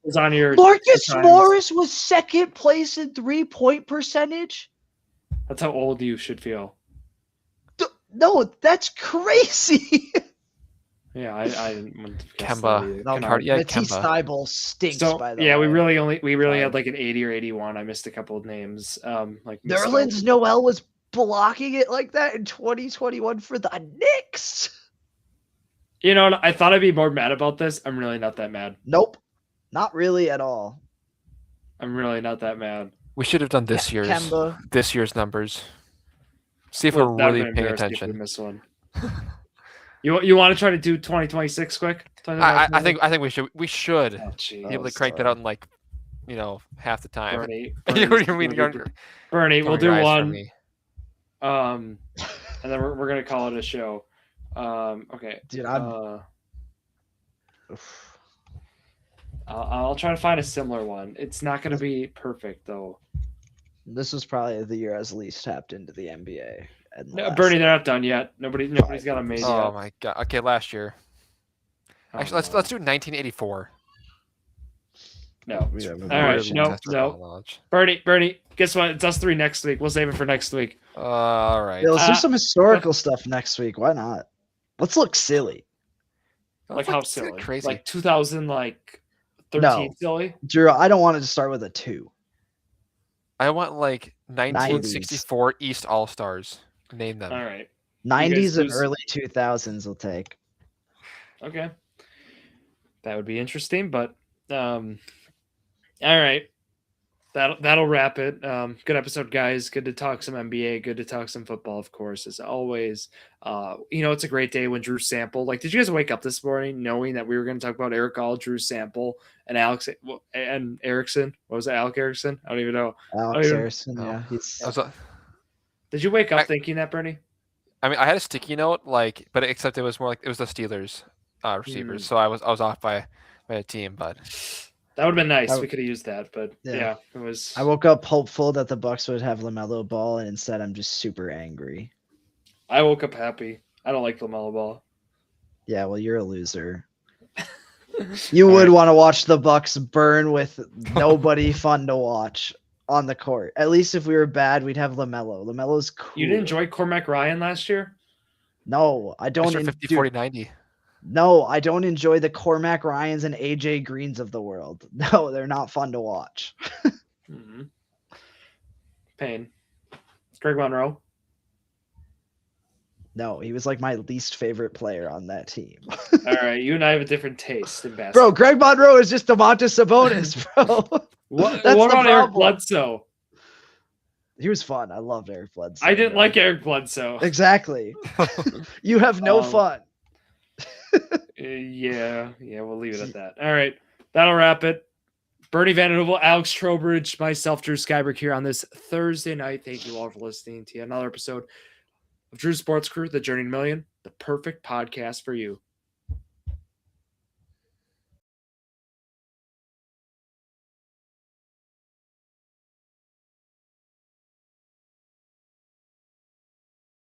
S1: was on your
S3: Marcus
S1: times.
S3: Morris was second place in 3-point percentage.
S1: That's how old you should feel.
S3: No, that's crazy.
S1: Yeah, I didn't want to guess
S2: Kemba.
S1: that either.
S3: No,
S1: Kemba.
S2: yeah,
S3: Matisse
S2: Kemba.
S3: Thybulle stinks.
S1: So
S3: by the
S1: yeah,
S3: way.
S1: we really
S3: Fine.
S1: had like an 80 or 81. I missed a couple of names. Like
S3: Nerlens Noel was blocking it like that in 2021 for the Knicks.
S1: You know, I thought I'd be more mad about this. I'm really not that mad.
S3: Nope, not really at all.
S1: I'm really not that mad.
S2: We should have done this year's numbers. See if
S1: Well,
S2: we're
S1: that'd
S2: really
S1: been
S2: paying
S1: embarrassing if we
S2: attention.
S1: missed one. You want to try to do 2026 quick?
S2: I think we should
S1: Oh, gee.
S2: be able to crank that out in like, half the time.
S1: Bernie,
S2: What do you mean?
S1: Bernie, we'll
S2: Cover
S1: do
S2: your eyes for
S1: one.
S2: me.
S1: And then we're gonna call it a show. Okay.
S3: Dude,
S1: I'll try to find a similar one. It's not gonna be perfect though.
S3: This was probably the year I was least tapped into the NBA. in the
S1: No,
S3: last-
S1: Bernie, they're not done yet. Nobody's got them made
S2: Oh
S1: yet.
S2: my god. Okay, last year.
S1: Oh,
S2: Actually, let's do 1984.
S1: no.
S3: We have a
S1: All right,
S3: version.
S1: no.
S2: Test our knowledge.
S1: Bernie, guess what? It's us 3 next week. We'll save it for next week.
S2: All right.
S3: Yeah, let's do some historical stuff next week. Why not? Let's look silly.
S1: Like
S2: That's
S1: how
S2: that's
S1: silly?
S2: Crazy.
S1: Like 2000, like 13
S3: No.
S1: silly.
S3: Drew, I don't want it to start with a 2.
S2: I want like 1964 East All-Stars. Name them.
S1: All right.
S3: 90s and
S1: lose-
S3: early 2000s will take.
S1: Okay. That would be interesting, but all right. That'll wrap it. Good episode, guys. Good to talk some NBA. Good to talk some football, of course, as always. It's a great day when Drew Sample. Like, did you guys wake up this morning knowing that we were going to talk about Eric Gall, Drew Sample, and Alex and Erickson? What was it, Alec Erickson? I don't even know.
S3: Alex Harrison, yeah.
S1: Did you wake up thinking that, Bernie?
S2: I mean, I had a sticky note, but except it was more like it was the Steelers receivers, so I was off by a team, but.
S1: That would have been nice. We could have used that, but yeah, it was.
S3: I woke up hopeful that the Bucks would have LaMelo Ball, and instead I'm just super angry.
S1: I woke up happy. I don't like LaMelo Ball.
S3: Yeah, well, you're a loser. You would want to watch the Bucks burn with nobody fun to watch on the court. At least if we were bad, we'd have LaMelo. LaMelo's cool.
S1: You didn't enjoy Cormac Ryan last year?
S3: No, I don't.
S2: 50, 40, 90.
S3: No, I don't enjoy the Cormac Ryans and AJ Greens of the world. No, they're not fun to watch.
S1: Mm-hmm. Pain. Greg Monroe?
S3: No, he was like my least favorite player on that team.
S1: All right, you and I have a different taste in basketball.
S3: Bro, Greg Monroe is just Domantas Sabonis, bro.
S1: What about Eric Bledsoe? He
S3: was fun. I loved Eric Bledsoe.
S1: I didn't like Eric Bledsoe.
S3: Exactly. You have no fun.
S1: Yeah, we'll leave it at that. All right, that'll wrap it. Bernie Van Hoovel, Alex Trowbridge, myself, Drew Skyberg here on this Thursday night. Thank you all for listening to another episode of Drew Sports Crew, The Journey to Million, the perfect podcast for you.